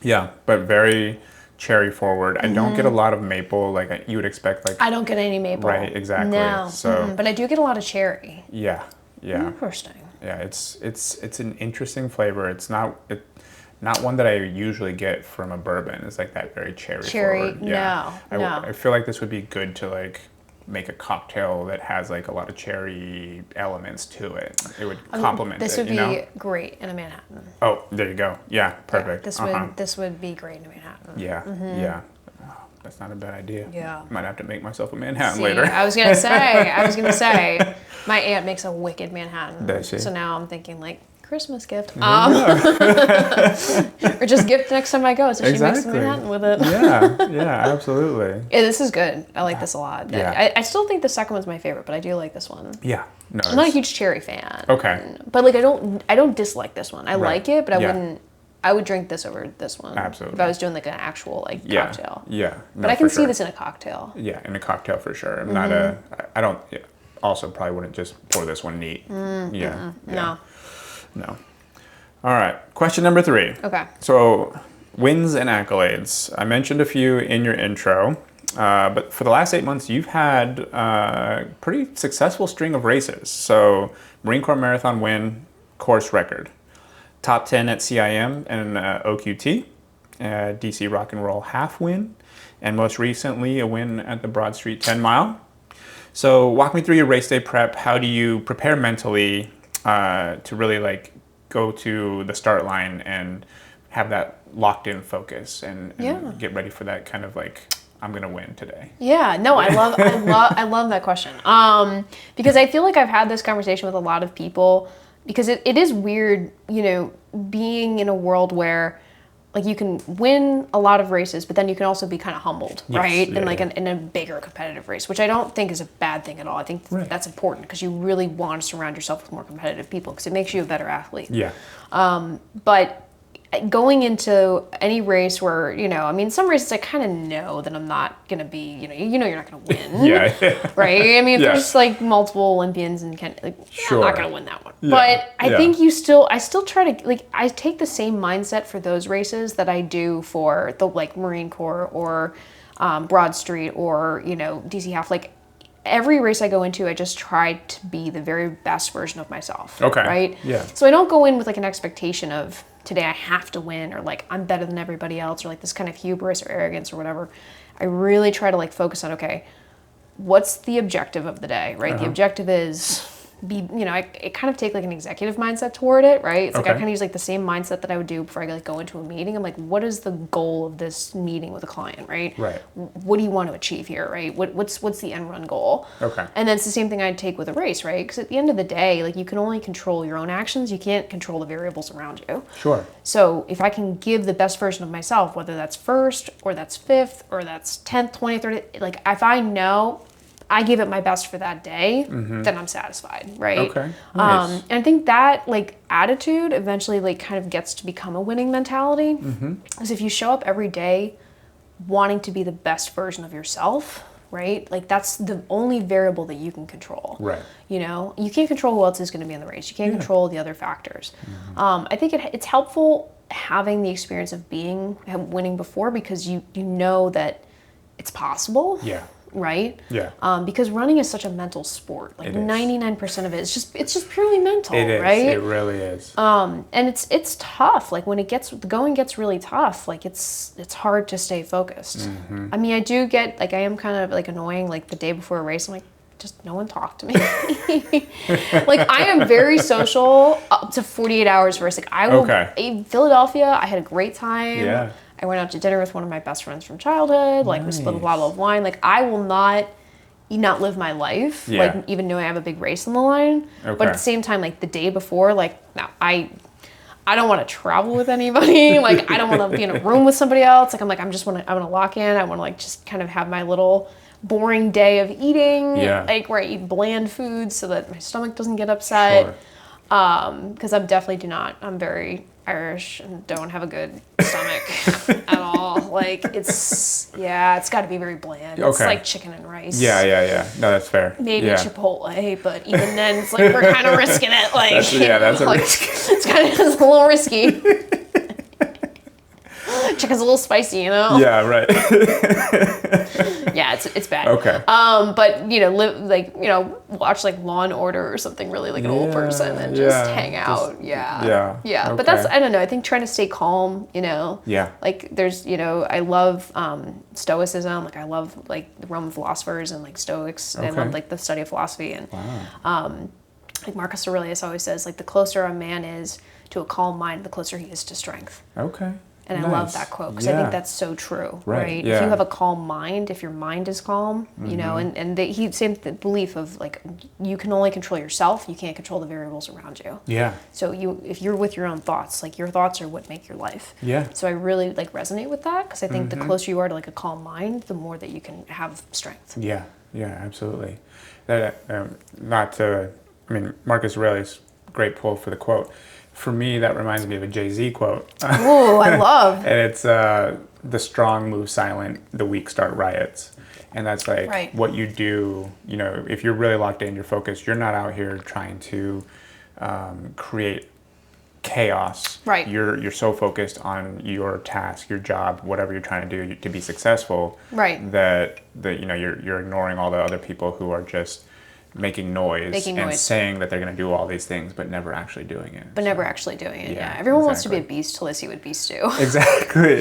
Yeah, but very cherry forward. I don't get a lot of maple like you would expect. Like I don't get any maple. Right, exactly. No. So, but I do get a lot of cherry. Yeah. Interesting. Yeah, it's an interesting flavor. It's not one that I usually get from a bourbon. It's like that very cherry forward. Yeah. No. I feel like this would be good to like make a cocktail that has like a lot of cherry elements to it. It would complement this would be great in a Manhattan. Oh, there you go. Yeah, perfect. Yeah, this would be great in a Manhattan. Yeah. Mm-hmm. Yeah. Oh, that's not a bad idea. Yeah. Might have to make myself a Manhattan later. I was gonna say, my aunt makes a wicked Manhattan. Does she? So now I'm thinking like Christmas gift. Or just gift next time I go, so she makes a Manhattan with it. Yeah, absolutely. Yeah, this is good. I like this a lot. Yeah. I still think the second one's my favorite, but I do like this one. Yeah. No, I'm not a huge cherry fan. Okay. But like I don't dislike this one. I like it, but I would drink this over this one. Absolutely. If I was doing like an actual cocktail. Yeah. No, but I can see this in a cocktail. Yeah, in a cocktail for sure. I'm not I don't also probably wouldn't just pour this one neat. Yeah. No. All right. Question number 3. Okay. So, wins and accolades. I mentioned a few in your intro, but for the last 8 months, you've had a pretty successful string of races. So, Marine Corps Marathon win, course record. Top 10 at CIM and OQT, DC Rock and Roll half win, and most recently a win at the Broad Street 10 mile. So walk me through your race day prep. How do you prepare mentally to really like go to the start line and have that locked in focus and get ready for that kind of like I'm going to win today? Yeah, no, I love that question. Because I feel like I've had this conversation with a lot of people, because it is weird, being in a world where like you can win a lot of races, but then you can also be kind of humbled, right? Yeah, And like in a bigger competitive race, which I don't think is a bad thing at all. I think that's important, because you really want to surround yourself with more competitive people, because it makes you a better athlete. Yeah. But going into any race where, some races I kind of know that I'm not going to be, you're not going to win. Yeah. Right? I mean, if there's like multiple Olympians and I'm not going to win that one. Yeah. But I think I still try to, like, I take the same mindset for those races that I do for the, like, Marine Corps or Broad Street or, DC Half. Like, every race I go into, I just try to be the very best version of myself. Okay. Right? Yeah. So I don't go in with like an expectation of today I have to win, or like I'm better than everybody else, or like this kind of hubris or arrogance or whatever. I really try to like focus on, okay, what's the objective of the day, right? The objective is I kind of take like an executive mindset toward it, right? It's like I kind of use like the same mindset that I would do before I like go into a meeting. I'm like, what is the goal of this meeting with a client, right? Right. What do you want to achieve here, right? What's the end run goal? Okay. And then it's the same thing I'd take with a race, right? Because at the end of the day, like, you can only control your own actions. You can't control the variables around you. Sure. So if I can give the best version of myself, whether that's first or that's fifth or that's 10th, 20th, 30th, like if I know I gave it my best for that day, then I'm satisfied, right? Okay. Nice. And I think that like attitude eventually like kind of gets to become a winning mentality. Because if you show up every day wanting to be the best version of yourself, right? Like that's the only variable that you can control. Right. You can't control who else is going to be in the race. You can't control the other factors. I think it's helpful having the experience of winning before, because you know that it's possible. Yeah. Right? Yeah. Because running is such a mental sport. Like 99% of it is just purely mental, It is. right? It really is. And it's tough. Like when the going gets really tough, like it's hard to stay focused. I mean, I do get like, I am kind of like annoying, like the day before a race, I'm like, just no one talk to me. Like I am very social up to 48 hours versus like I will in Philadelphia, I had a great time. Yeah. I went out to dinner with one of my best friends from childhood. Like we split a bottle of wine. Like I will not live my life. Yeah. Like even though I have a big race on the line. But at the same time, like the day before, like no, I don't want to travel with anybody. Like I don't want to be in a room with somebody else. Like I want to lock in. I want to like just kind of have my little boring day of eating. Yeah. Like where I eat bland foods so that my stomach doesn't get upset. Sure. Because I'm very Irish and don't have a good stomach at all. Like it's got to be very bland. It's like chicken and rice. Yeah. No, that's fair. Maybe Chipotle, but even then it's like we're kind of risking it. Like that's a like, risk. It's a little risky. Chicken's a little spicy, Yeah, right. Yeah, it's bad. Okay. But watch like Law and Order or something really like an old person and just hang out. Yeah. Okay. But that's, I don't know, I think trying to stay calm, Yeah. Like there's, I love Stoicism. Like I love like the Roman philosophers and like Stoics. And I love like the study of philosophy. And like Marcus Aurelius always says, like the closer a man is to a calm mind, the closer he is to strength. Okay. And I love that quote because I think that's so true, right? Yeah. If you have a calm mind, if your mind is calm, he same belief of like you can only control yourself, you can't control the variables around you. Yeah. So if you're with your own thoughts, like your thoughts are what make your life. Yeah. So I really like resonate with that because I think the closer you are to like a calm mind, the more that you can have strength. Yeah. Yeah. Absolutely. That Marcus Aurelius, great pull for the quote. For me, that reminds me of a Jay-Z quote. Oh, I love. And it's the strong move silent, the weak start riots. And that's like what you do, if you're really locked in, you're focused, you're not out here trying to create chaos. Right. You're so focused on your task, your job, whatever you're trying to do to be successful. Right. That you're ignoring all the other people who are just making noise and saying that they're going to do all these things, but never actually doing it. Yeah. Everyone wants to be a beast till they see what beasts do. Exactly.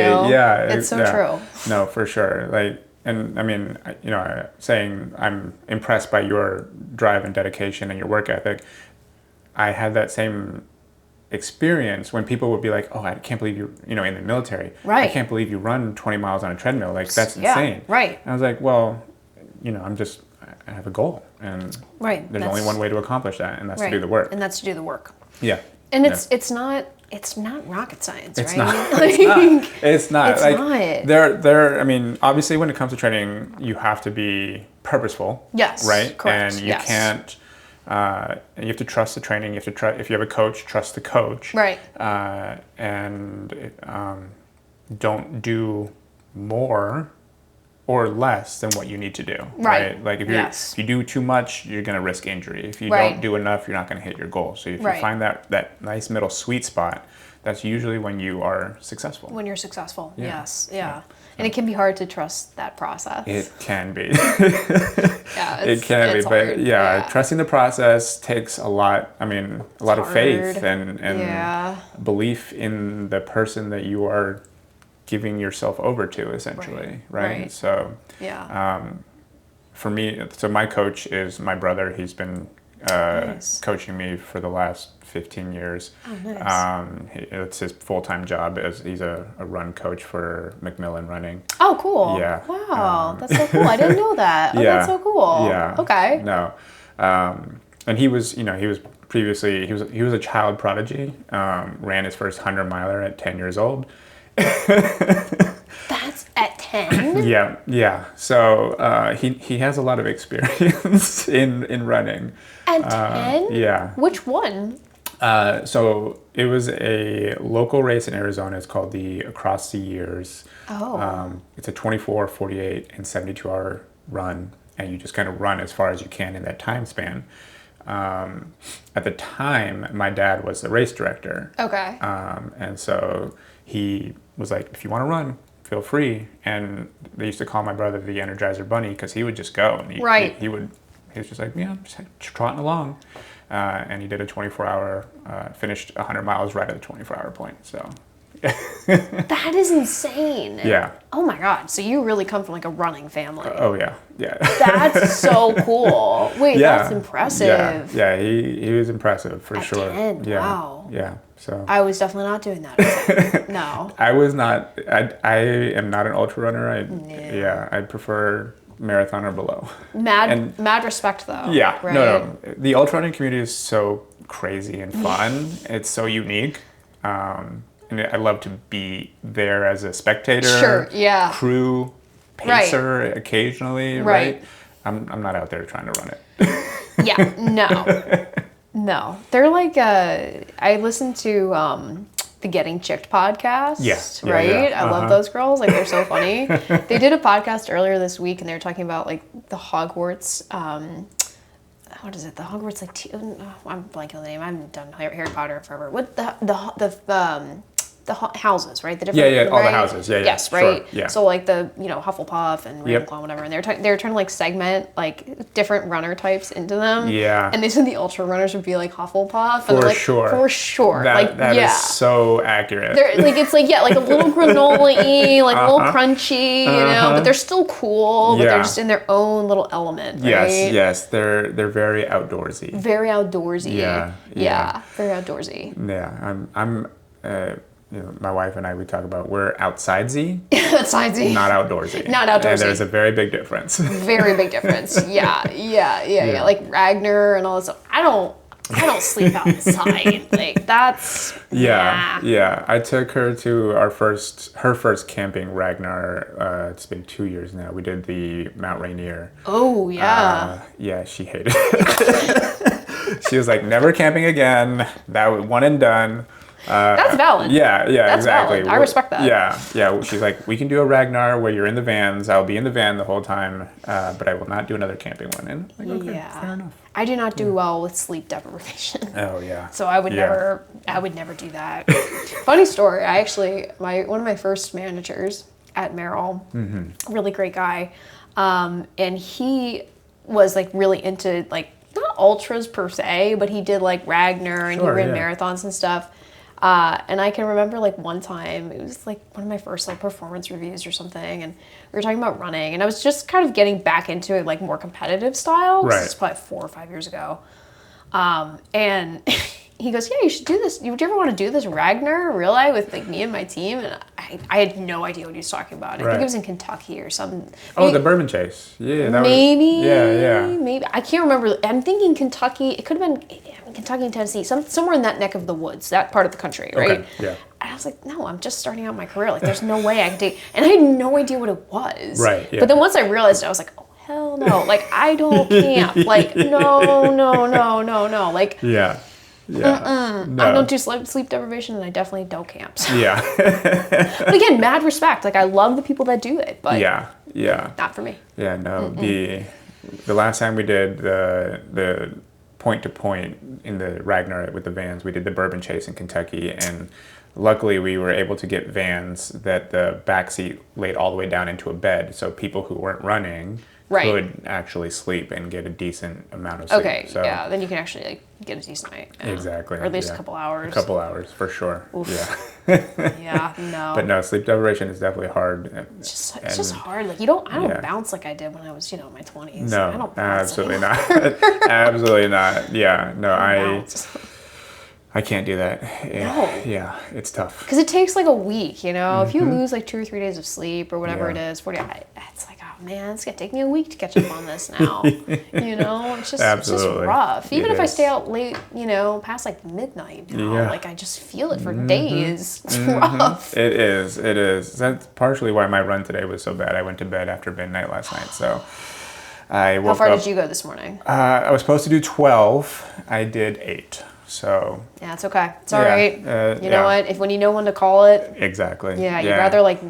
Yeah. It's so true. No, for sure. Like, and I mean, saying I'm impressed by your drive and dedication and your work ethic. I had that same experience when people would be like, oh, I can't believe you know, in the military, Right. I can't believe you run 20 miles on a treadmill. Like, that's insane. Right. And I was like, well, you know, I have a goal, and Right. there's only one way to accomplish that, and that's to do the work. And that's to do the work. Yeah. And it's not rocket science, It's right? not. Like, It's not. It's like, not. There. I mean, obviously, when it comes to training, you have to be purposeful. Yes. Right. Correct. And you can't. And you have to trust the training. You have to try. If you have a coach, trust the coach. Right. And don't do more or less than what you need to do. Right. Like if you do too much, you're going to risk injury. If you don't do enough, you're not going to hit your goal. So if you find that nice middle sweet spot, that's usually when you are successful. When you're successful. Yes. Yeah. And it can be hard to trust that process. It can be. Yeah, it can be, hard. but trusting the process takes a lot. I mean, a lot of faith and belief in the person that you are giving yourself over to, essentially, right? So, for me, so my coach is my brother. He's been coaching me for the last 15 years. Oh, nice. It's his full-time job as he's a run coach for Macmillan Running. Oh, cool. Yeah. Wow, that's so cool. I didn't know that. Oh, that's so cool. Yeah. Okay. No. And he was previously, he was a child prodigy, ran his first 100-miler at 10 years old. That's at 10? Yeah. So he has a lot of experience in running. At 10? Yeah. Which one? So it was a local race in Arizona. It's called the Across the Years. Oh. It's a 24, 48, and 72-hour run, and you just kind of run as far as you can in that time span. At the time, my dad was the race director. Okay. And so he was like, if you want to run, feel free. And they used to call my brother the Energizer Bunny because he would just go. And he was just like, yeah, just trotting along. And he did a 24-hour, finished 100 miles right at the 24-hour point. So That is insane. Yeah. Oh my God. So you really come from like a running family. Oh yeah. That's so cool. Wait, that's impressive. Yeah, he was impressive for sure. 10. Yeah. Wow. Yeah. So I was definitely not doing that. No. I was not. I am not an ultra runner. I prefer marathon or below. Mad respect though. Yeah. Right? No. The ultra running community is so crazy and fun. It's so unique. And I love to be there as a spectator. Sure. Yeah. Crew, pacer occasionally. Right. I'm not out there trying to run it. Yeah. No. They're like I listen to the Getting Chicked podcast. Yes. Right? Yeah. I love those girls. Like they're so funny. They did a podcast earlier this week and they were talking about like the Hogwarts what is it? The Hogwarts I'm blanking on the name. I haven't done Harry Potter forever. What the houses, right? The different all the houses. Yeah. Yes, right. Sure. Yeah. So like the Hufflepuff and Ravenclaw, whatever, and they were trying to like segment like different runner types into them. Yeah. And they said the ultra runners would be like Hufflepuff. For sure. For sure. That is so accurate. They're like it's like like a little granola-y, like a little crunchy, but they're still cool. But they're just in their own little element. Right? Yes. They're very outdoorsy. Very outdoorsy. Yeah. Very outdoorsy. Yeah. I'm my wife and I, we talk about we're outsidesy. Outsidesy. Not outdoorsy. Not outdoorsy. And there's a very big difference. Very big difference. Yeah. Like Ragnar and all this stuff. I don't don't sleep outside. Like that's Yeah. I took her to her first camping, Ragnar. It's been 2 years now. We did the Mount Rainier. Oh yeah. Yeah, she hated it. She was like, never camping again. That was one and done. That's valid. Yeah, That's exactly. Valid. I respect that. Yeah. She's like, we can do a Ragnar where you're in the vans. I'll be in the van the whole time, but I will not do another camping one. And I'm like, okay, fair enough. I do not do well with sleep deprivation. Oh yeah. So I would never do that. Funny story. I actually, one of my first managers at Merrill, really great guy, and he was like really into like not ultras per se, but he did like Ragnar and he ran marathons and stuff. And I can remember like one time, it was like one of my first like performance reviews or something, and we were talking about running, and I was just kind of getting back into it like more competitive style. Right. It's probably 4 or 5 years ago. And he goes, yeah, you should do this. Would you ever want to do this Ragnar relay with like me and my team? And I had no idea what he was talking about. I think it was in Kentucky or something. Oh, the Bourbon Chase. Yeah, that maybe. Yeah. Maybe. I can't remember. I'm thinking Kentucky. It could have been Kentucky and Tennessee. Somewhere in that neck of the woods, that part of the country, right? Okay. Yeah. And I was like, no, I'm just starting out my career. Like, there's no way I can take. And I had no idea what it was. Right. Yeah. But then once I realized it, I was like, oh, hell no. Like, I don't camp. Like, no. Like, yeah. Yeah. No. I don't do sleep deprivation, and I definitely don't camp. So. Yeah. But again, mad respect. Like, I love the people that do it, but yeah. not for me. Yeah, no. The last time we did the point to point in the Ragnar with the vans, we did the Bourbon Chase in Kentucky, and luckily we were able to get vans that the back seat laid all the way down into a bed, so people who weren't running could actually sleep and get a decent amount of sleep. Okay, so, yeah, then you can actually like get a decent night. Yeah. Exactly. Or at least a couple hours. A couple hours, for sure. Oof. Yeah. Yeah, no. But no, sleep deprivation is definitely hard. It's just hard. Like I don't bounce like I did when I was, in my 20s. No, I don't bounce absolutely not. Absolutely not. Yeah, no, I can't do that. No. Yeah, it's tough. Because it takes like a week, If you lose like 2 or 3 days of sleep or whatever it is, 40, it's like, oh man, it's gonna take me a week to catch up on this now. It's just rough. Even if I stay out late, past like midnight now, like I just feel it for days. It's rough. It is. That's partially why my run today was so bad. I went to bed after midnight last night, so I woke up. How far did you go this morning? I was supposed to do 12. I did 8. So yeah, it's okay. It's all right. You know what? When you know when to call it. Exactly. Yeah, you'd rather like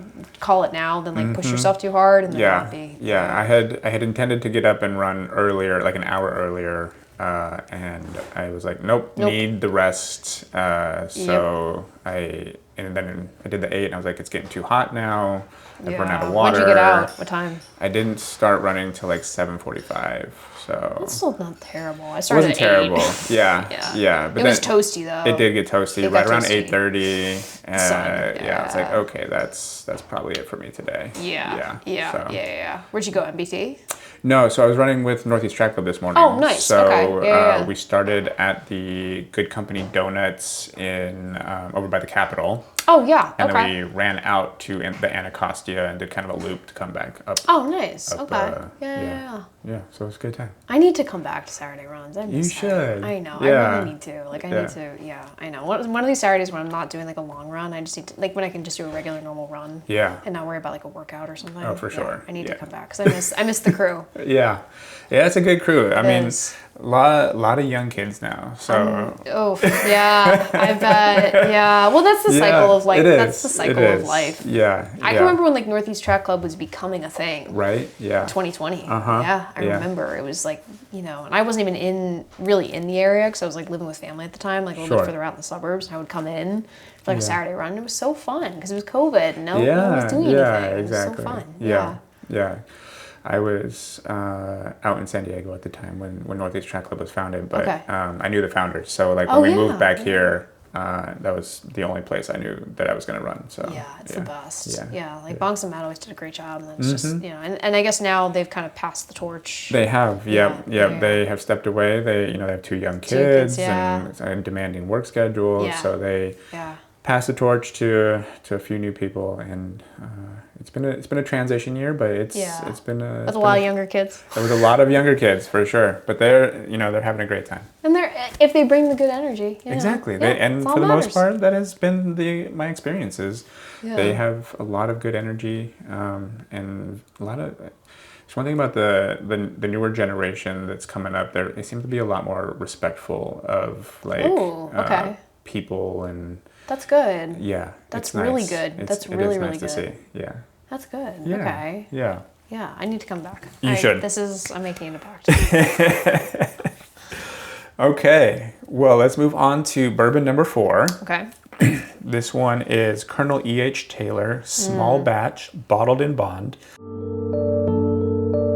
call it now than like push yourself too hard and then not be. Yeah, I had intended to get up and run earlier, like an hour earlier, and I was like, nope. Need the rest. And then I did the 8, and I was like, it's getting too hot now. I've run out of water. When'd you get out? What time? I didn't start running till like 7:45. So it's still not terrible. I started at 8. It wasn't terrible. Yeah. But it was toasty though. It did get toasty right around 8:30. I was like, okay, that's probably it for me today. Yeah. Where'd you go? MBT? No, so I was running with Northeast Track Club this morning. Oh, nice. So we started at the Good Company Donuts in over by the Capitol. Oh, yeah. And then we ran out to the Anacostia and did kind of a loop to come back up. Oh, nice. Yeah. Yeah, so it was a good time. I need to come back to Saturday runs. You should. I know. Yeah. I really need to. Like, I need to. Yeah, I know. One of these Saturdays when I'm not doing like a long run, I just need to, like when I can just do a regular normal run. Yeah. And not worry about like a workout or something. Oh, for sure. I need to come back because I miss the crew. Yeah, it's a good crew. I mean, a lot of young kids now. So. I bet. Yeah. Well, that's the cycle of life. That's the cycle of life. Yeah. I can remember when like Northeast Track Club was becoming a thing. Right. Yeah. 2020. Yeah. I remember it was like, and I wasn't even really in the area because I was like living with family at the time, like a little bit further out in the suburbs. And I would come in for like a Saturday run. And it was so fun because it was COVID and no one was doing anything. Exactly. It was so fun. Yeah. I was out in San Diego at the time when Northeast Track Club was founded, but I knew the founders. So like when we moved back here, that was the only place I knew that I was going to run. So it's the best. Like Bonks and Matt always did a great job, and it's just and I guess now they've kind of passed the torch. They have, they have stepped away. They have 2 young kids and a demanding work schedule, so they passed the torch to a few new people, and it's been a transition year, but it's been a with a lot of younger kids. There was a lot of younger kids for sure, but they're having a great time. And if they bring the good energy, exactly. And for the most part, that has been my experiences. Yeah. They have a lot of good energy, and a lot of. It's one thing about the newer generation that's coming up. They seem to be a lot more respectful of people and. That's good. Yeah. That's really good. That's really nice good. To see. Yeah. That's good. Yeah. Okay. Yeah. Yeah, I need to come back. You should. I'm making it a pact. Okay. Well, let's move on to bourbon number 4. Okay. This one is Colonel E.H. Taylor, small batch, bottled in bond.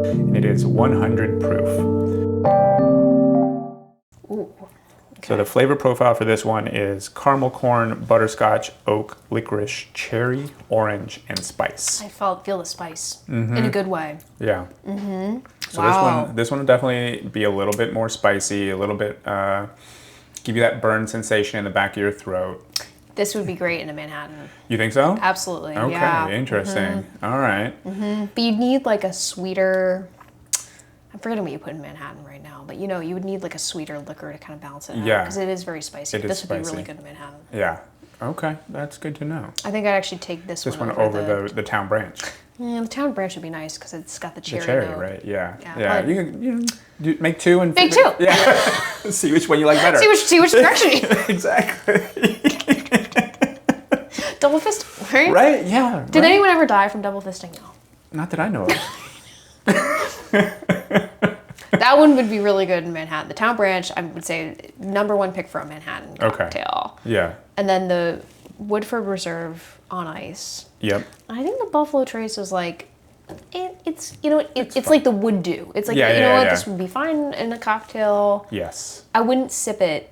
And it is 100 proof. Ooh. So the flavor profile for this one is caramel corn, butterscotch, oak, licorice, cherry, orange, and spice. I feel the spice in a good way. Yeah. Mm-hmm. So this one will definitely be a little bit more spicy, a little bit Just give you that burn sensation in the back of your throat. This would be great in a Manhattan. You think so? Absolutely. Okay, Yeah. interesting. All right. But you'd need like a sweeter. I'm forgetting what you put in Manhattan right now, but you would need like a sweeter liquor to kind of balance it out. Yeah. Because it is very spicy. It is this would be spicy. really good in Manhattan. Yeah. Okay, that's good to know. I think I'd actually take this This one one over the town branch. Yeah, the town branch would be nice because it's got the cherry. The cherry, note. right? Yeah. Yeah, Yeah. but- You can make two and Make two. Yeah. See which one you like better. See which direction you. Exactly. Double fist, right? Right? Yeah. Did right. anyone ever die from double fisting? No. Not that I know of. That one would be really good in Manhattan. The town branch, I would say, #1 pick for a Manhattan cocktail. Yeah. And then the Woodford Reserve on ice. Yep. I think the Buffalo Trace was like, it's like the would do. It's like, Yeah. this would be fine in a cocktail. Yes. I wouldn't sip it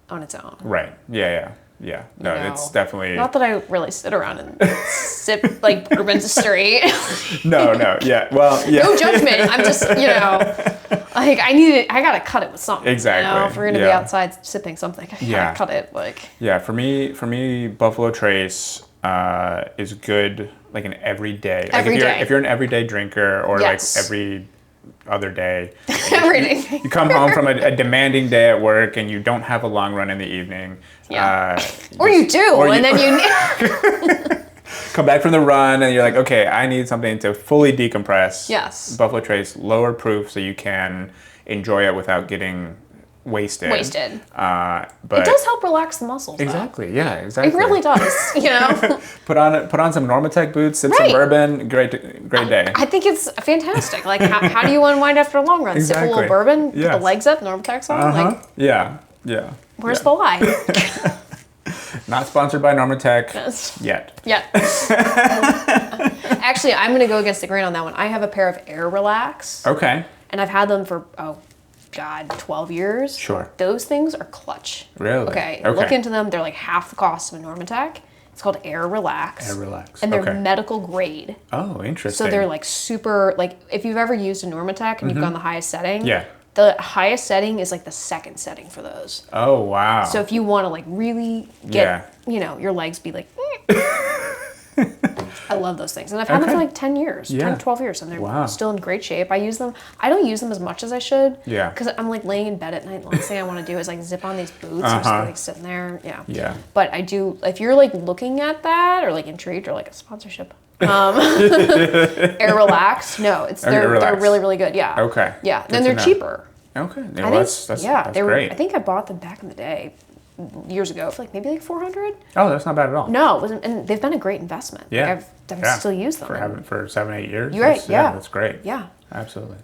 on its own. Right. Yeah. No, it's definitely Not that I really sit around and sip like bourbon straight. No. Yeah. Well, yeah. No judgment. I'm just, like I gotta cut it with something. Exactly. If we're gonna be outside sipping something, I gotta cut it. Like. Yeah. For me, Buffalo Trace is good like an everyday. Like if you're an everyday drinker or like every other day. You come home from a demanding day at work and you don't have a long run in the evening. Yeah. Or you do, and then you come back from the run and you're like, okay, I need something to fully decompress. Yes. Buffalo Trace, lower proof so you can enjoy it without getting wasted. But But it does help relax the muscles. Exactly. Yeah. Exactly. It really does. Put on some Normatec boots, sip some bourbon. Great day. I think it's fantastic. Like, how do you unwind after a long run? Exactly. Sip a little bourbon, Yes. put the legs up, Normatec's on. Like, Yeah. where's the lie? Not sponsored by Normatec yet. Yeah. Actually, I'm going to go against the grain on that one. I have a pair of Air Relax. Okay. And I've had them for, 12 years. Sure. Those things are clutch. Really? Okay. Look into them. They're like half the cost of a Normatec. It's called Air Relax. Air Relax. And they're medical grade. Oh, interesting. So they're like super, like if you've ever used a Normatec and you've gone the highest setting. Yeah. The highest setting is like the second setting for those. Oh, wow. So if you want to like really get, your legs be like, I love those things. And I've had them for like 10 years, 10 to 12 years, and they're still in great shape. I use them. I don't use them as much as I should. Yeah. Because I'm like laying in bed at night. The last thing I want to do is like zip on these boots and just like sitting there. Yeah. Yeah. But I do, if you're like looking at that or like intrigued or like a sponsorship, Air Relax. No, they're really, really good. Yeah. Okay. Yeah. Then they're cheaper. Okay. Well, that's they were great. I think I bought them back in the day, years ago, for like maybe like $400. Oh, that's not bad at all. No, it wasn't, and they've been a great investment. Yeah. Like I've still used them. For 7-8 years. You're right. Yeah. That's great. Yeah. Absolutely.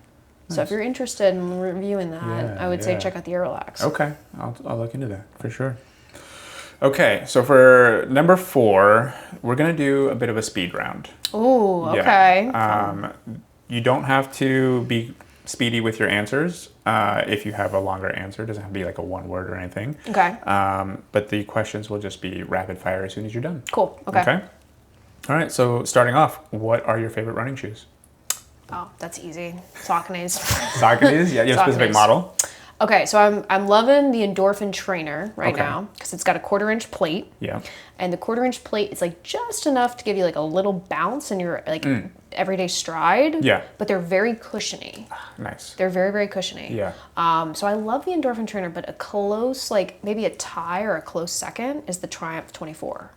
So if you're interested in reviewing that, I would say check out the Air Relax. Okay. I'll look into that for sure. Okay, so for number 4, we're gonna do a bit of a speed round. Ooh, okay. You don't have to be speedy with your answers. If you have a longer answer, it doesn't have to be like a one word or anything. Okay. But the questions will just be rapid fire as soon as you're done. Cool. Okay. All right, so starting off, what are your favorite running shoes? Oh, that's easy. Sauconys. Sauconys? Yeah, you have a specific model? Okay, so I'm loving the Endorphin Trainer right now because it's got a 1/4-inch plate. Yeah. And the 1/4-inch plate is like just enough to give you like a little bounce in your like everyday stride. Yeah. But they're very cushiony. Nice. They're very, very cushiony. Yeah. So I love the Endorphin Trainer, but a close, like maybe a tie or a close second is the Triumph 24.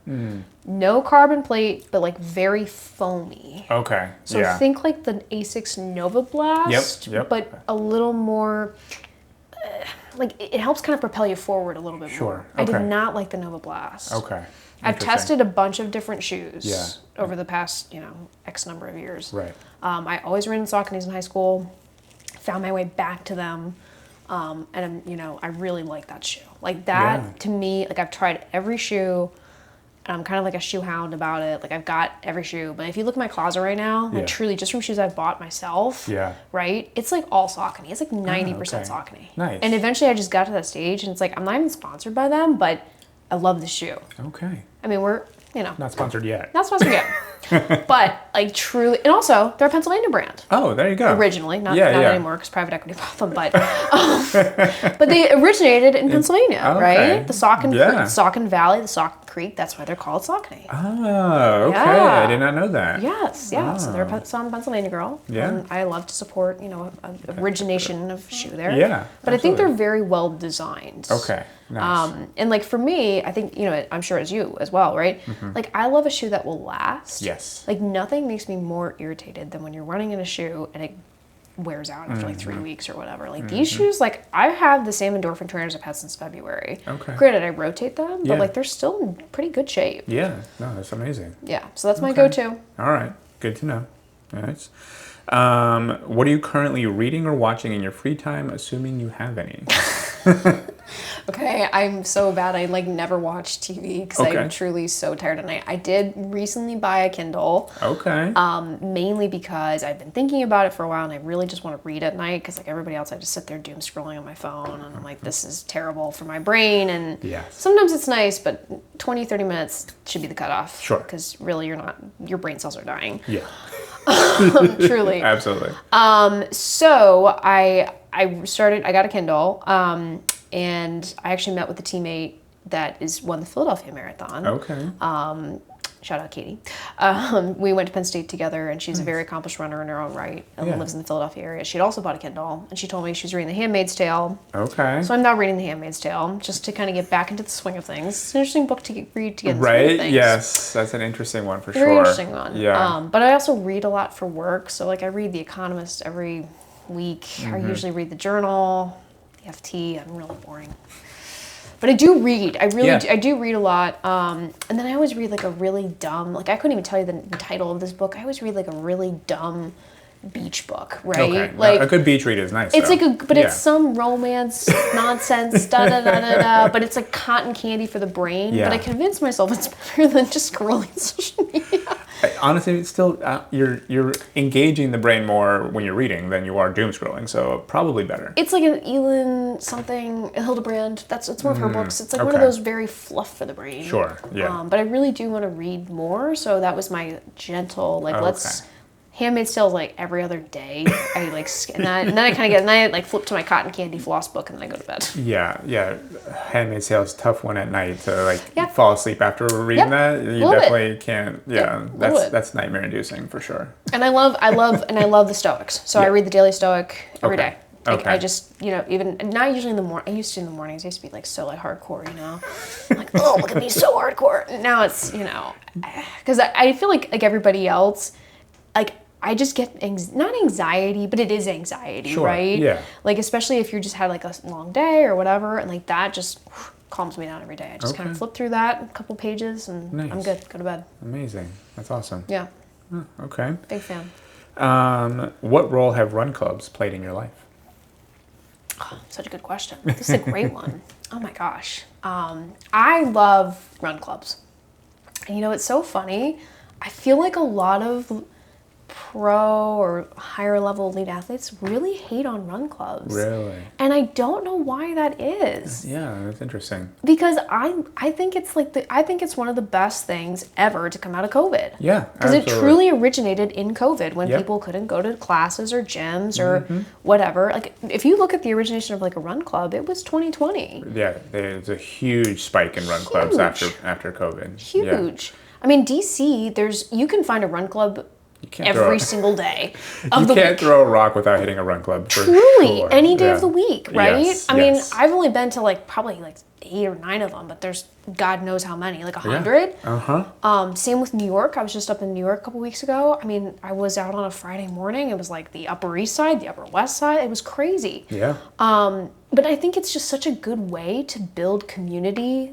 No carbon plate, but like very foamy. Okay. So think like the Asics Nova Blast, Yep. but a little more, like it helps kind of propel you forward a little bit more. I did not like the Nova Blast. Okay. I've tested a bunch of different shoes over the past, X number of years. Right. I always ran in Sauconys in high school, found my way back to them, and I really like that shoe. Like that, to me, like I've tried every shoe, and I'm kind of like a shoe hound about it. Like I've got every shoe, but if you look at my closet right now, like truly just from shoes I've bought myself, right? It's like all Saucony. It's like 90% Saucony. Nice. And eventually I just got to that stage, and it's like, I'm not even sponsored by them, but I love the shoe. Okay. I mean, we're Not sponsored yet. Not sponsored yet. But like truly, and also they're a Pennsylvania brand. Oh, there you go. Originally, not anymore because private equity bought them, but they originated in Pennsylvania, right? The Saucon Valley, the Saucon Creek. That's why they're called Saucony. Oh, okay. Yeah. I did not know that. Yes, yeah. So they're a Pennsylvania girl. Yeah. And I love to support, an origination of shoe there. Yeah. But I think they're very well designed. Okay. Nice. And like for me, I think, I'm sure as you as well, right? Like I love a shoe that will last. Yes. Like nothing makes me more irritated than when you're running in a shoe and it wears out after like 3 weeks or whatever. Like these shoes, like I have the same endorphin trainers I've had since February. Okay. Granted, I rotate them, but like they're still in pretty good shape. Yeah. No, that's amazing. Yeah. So that's my go-to. All right. Good to know. Nice. What are you currently reading or watching in your free time, assuming you have any? Okay, I'm so bad. I like never watch TV because I'm truly so tired at night. I did recently buy a Kindle. Okay. Mainly because I've been thinking about it for a while and I really just want to read at night because like everybody else, I just sit there doom scrolling on my phone and I'm like, this is terrible for my brain. And sometimes it's nice, but 20, 30 minutes should be the cutoff. Sure. Because really your brain cells are dying. Yeah. Truly. Absolutely. So I got a Kindle, and I actually met with a teammate that won the Philadelphia Marathon. Okay. Shout out Katie. We went to Penn State together, and she's a very accomplished runner in her own right, and lives in the Philadelphia area. She'd also bought a Kindle, and she told me she was reading The Handmaid's Tale. Okay. So I'm now reading The Handmaid's Tale, just to kind of get back into the swing of things. It's an interesting book to read to get into the swing of things. Yes, that's an interesting one for sure. Very interesting one. Yeah. But I also read a lot for work, so like I read The Economist every week. I usually read the Journal, the FT. I'm really boring. But I do read. I do read a lot. And then I always read like a really dumb, like I couldn't even tell you the title of this book. I always read like a really dumb beach book, right? Okay. Like a good beach read is nice. It's it's some romance nonsense, but it's like cotton candy for the brain. Yeah. But I convinced myself it's better than just scrolling social media. Honestly, it's still you're engaging the brain more when you're reading than you are doom scrolling, so probably better. It's like an Elin something, Hildebrand. It's one of her books. It's like one of those very fluff for the brain. Sure, yeah. But I really do want to read more, so that was my gentle let's. Handmaid's Tale is like every other day. I like and then I kind of and then I like flip to my cotton candy floss book and then I go to bed. Yeah. Handmaid's Tale is a tough one at night to fall asleep after reading that. You definitely can't. Yeah, that's nightmare inducing for sure. And I love the Stoics. So I read the Daily Stoic every day. Like Okay. I just, even not usually in the morning. I used to in the mornings. I used to be like so like hardcore, like oh look at me so hardcore. Now it's because I feel like everybody else, like. I just get not anxiety, but it is anxiety, right? Yeah. Like especially if you just had like a long day or whatever, and like that just calms me down every day. I just kind of flip through that, a couple pages, and I'm good. Go to bed. Amazing. That's awesome. Yeah. Okay. Big fan. What role have run clubs played in your life? Oh, such a good question. This is a great one. Oh my gosh. I love run clubs. And it's so funny. I feel like a lot of pro or higher level elite athletes really hate on run clubs. Really? And I don't know why that is. Yeah, that's interesting. Because I think it's it's one of the best things ever to come out of COVID. Yeah, because it truly originated in COVID when people couldn't go to classes or gyms or whatever. Like if you look at the origination of like a run club, it was 2020. Yeah, there's a huge spike in run clubs after COVID. Huge. Yeah. I mean, DC, you can find a run club every single day of the week. You can't throw a rock without hitting a run club. Truly, any day of the week, right? Yes, I mean, I've only been to probably 8 or 9 of them, but there's God knows how many, like 100. Yeah. Same with New York. I was just up in New York a couple weeks ago. I mean, I was out on a Friday morning. It was like the Upper East Side, the Upper West Side. It was crazy. Yeah. But I think it's just such a good way to build community,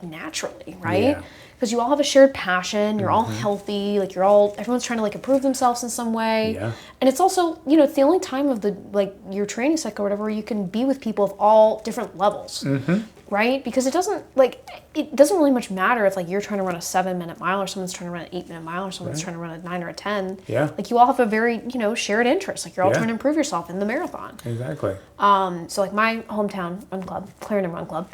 naturally, right? Yeah. Because you all have a shared passion, you're all healthy, everyone's trying to improve themselves in some way. Yeah. And it's also, it's the only time of the, your training cycle or whatever, where you can be with people of all different levels, right? Because it doesn't really much matter if you're trying to run a 7-minute mile or someone's trying to run an 8-minute mile or someone's trying to run a 9 or a 10. Yeah. You all have a very, shared interest. You're all trying to improve yourself in the marathon. Exactly. So my hometown run club, Clarendon Run Club,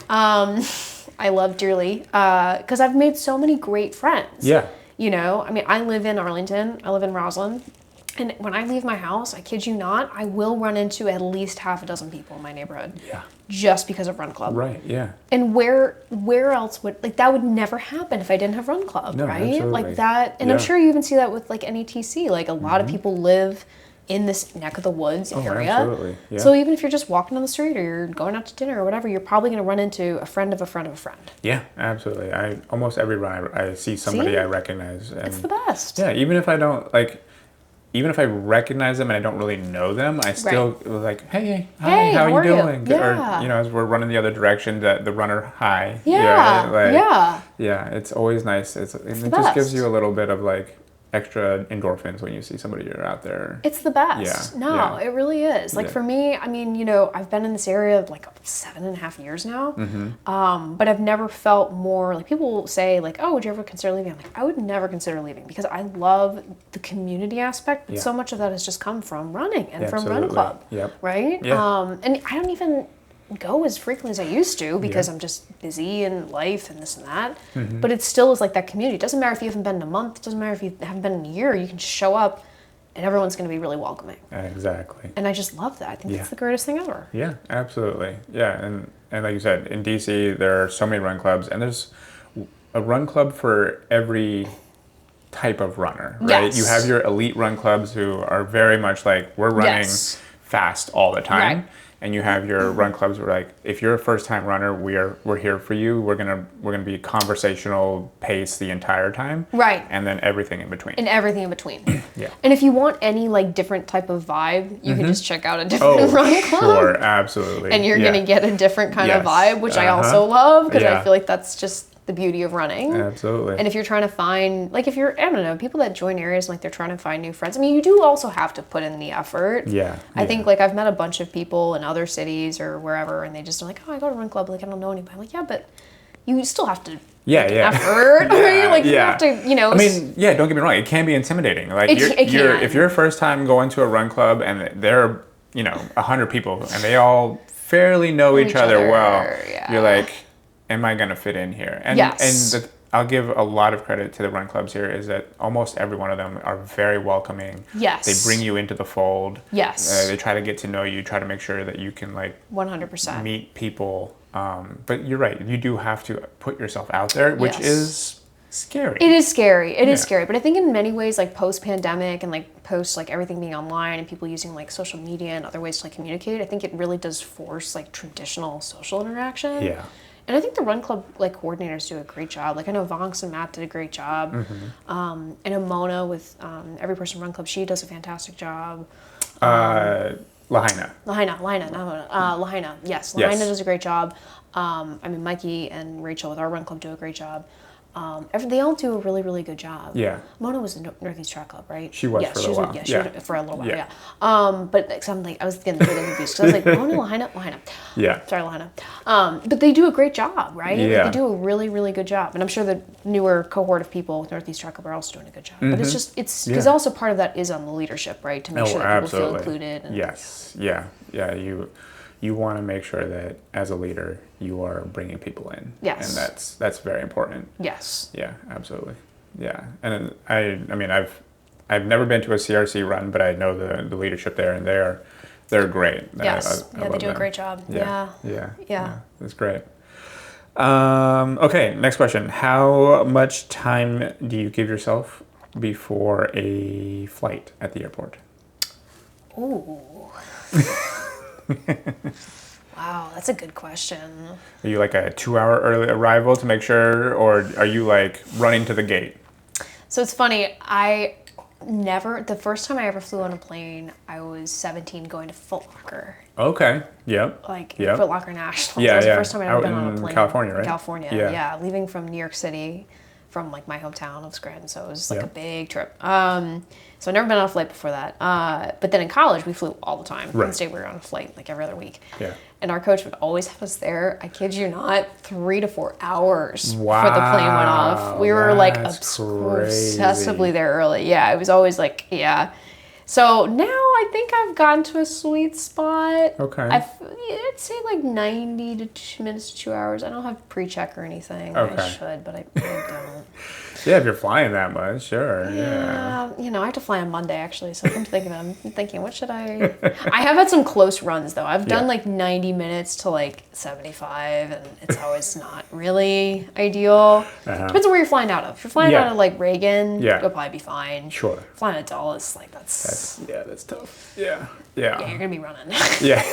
I love dearly because I've made so many great friends. Yeah. You know, I mean, I live in Arlington. I live in Roslyn. And when I leave my house, I kid you not, I will run into at least half a dozen people in my neighborhood. Yeah. Just because of Run Club. Right, yeah. And where else would, like, that would never happen if I didn't have Run Club, No, right? absolutely. Like that, and I'm sure you even see that with, like, NETC. Like, a lot of people live in this neck of the woods area. Absolutely, yeah. So even if you're just walking on the street or you're going out to dinner or whatever, you're probably going to run into a friend of a friend of a friend. Yeah, absolutely. Almost every run I see somebody I recognize. And it's the best. Yeah, even if I don't, like, even if I recognize them and I don't really know them, I still like, hey, hi, how are you doing? Yeah. Or, you know, as we're running the other direction, the runner, hi. Yeah, like, yeah, it's always nice. It the just gives best. you a little bit of, like, extra endorphins when you see somebody you're out there. It's the best. Yeah, No, yeah. it really is. Like for me, I mean, you know, I've been in this area like 7.5 years now. But I've never felt more like people say like, oh, would you ever consider leaving? I'm like, I would never consider leaving because I love the community aspect. But so much of that has just come from running and from Run Club. Yep. Right? Yeah. And I don't even go as frequently as I used to because I'm just busy in life and this and that. But it still is like that community. It doesn't matter if you haven't been in a month. It doesn't matter if you haven't been in a year. You can just show up and everyone's going to be really welcoming. Exactly. And I just love that. I think it's the greatest thing ever. Yeah, absolutely. Yeah, and like you said, in DC, there are so many run clubs, and there's a run club for every type of runner, right? Yes. You have your elite run clubs who are very much like, we're running fast all the time. Right. And you have your run clubs where, like, if you're a first-time runner, we're here for you. We're gonna be conversational pace the entire time, Right. And then everything in between. And everything in between. Yeah. And if you want any like different type of vibe, you can just check out a different run club. Sure, absolutely. And you're gonna get a different kind of Yes. vibe, which I also love because Yeah. I feel like that's just the beauty of running. Absolutely. And if you're trying to find, like, if you're, I don't know, people that join areas like they're trying to find new friends. I mean, you do also have to put in the effort. Yeah. I think like I've met a bunch of people in other cities or wherever, and they just are like, oh, I go to Run Club, like I don't know anybody. I'm like, yeah, but you still have to. Effort. Like you have to, you know. I mean, yeah. Don't get me wrong. It can be intimidating. Like if you're a first time going to a run club and there are 100 people and they all fairly know each other well, you're like, am I gonna fit in here? And I'll give a lot of credit to the run clubs here is that almost every one of them are very welcoming. Yes. They bring you into the fold. Yes. They try to get to know you, try to make sure that you can 100% meet people. But you're right. You do have to put yourself out there, which is scary. It is scary. It is scary. But I think in many ways, like post-pandemic and like post like everything being online and people using like social media and other ways to like communicate, I think it really does force like traditional social interaction. Yeah. And I think the Run Club like coordinators do a great job. Like I know Vonks and Matt did a great job. I know Mona with Every Person Run Club, she does a fantastic job. Lahaina. Yes, Lahaina does a great job. I mean, Mikey and Rachel with our Run Club do a great job. They all do a really, really good job. Yeah. Mona was the Northeast Track Club, right? She was for a little while. Yeah, she was for a little while, Yeah. But like, I was getting really confused because I was like, Mona, Lahaina. Yeah. Sorry, Lahaina. But they do a great job, right? Yeah. Like, they do a really, really good job. And I'm sure the newer cohort of people with Northeast Track Club are also doing a good job. But it's because also part of that is on the leadership, right? To make sure that people feel included. And, yes. Yeah. Yeah. You want to make sure that as a leader you are bringing people in. Yes. And that's very important. Yes. Yeah, absolutely. Yeah. And I mean I've never been to a CRC run, but I know the leadership there and they're great. Yes. I they do a great job. Yeah. That's great. Okay, next question. How much time do you give yourself before a flight at the airport? Ooh. Wow, that's a good question. Are you like a 2-hour early arrival to make sure, or are you like running to the gate? So it's funny, the first time I ever flew on a plane, I was 17 going to Foot Locker. Okay, yep. Foot Locker National. Yeah, that was the first time I'd ever been on a plane. California, right? California, yeah. Leaving from New York City, from like my hometown of Scranton, so it was like a big trip. So I've never been on a flight before that. But then in college, we flew all the time. Right. Wednesday, we were on a flight like every other week. Yeah. And our coach would always have us there, I kid you not, 3 to 4 hours Wow, before the plane went off. We were like obsessively there early. Yeah, it was always like, yeah. So now I think I've gotten to a sweet spot. Okay. I'd say like 90 to 2 minutes to 2 hours. I don't have pre-check or anything. Okay. I should, but I don't. Yeah, if you're flying that much, sure. Yeah. I have to fly on Monday actually, so I'm thinking, what should I? I have had some close runs though. I've done like 90 minutes to like 75, and it's always not really ideal. Depends on where you're flying out of. If you're flying out of like Reagan, you'll probably be fine. Sure. Flying out of Dulles, like that's tough. Yeah. yeah, you're gonna be running. Yeah.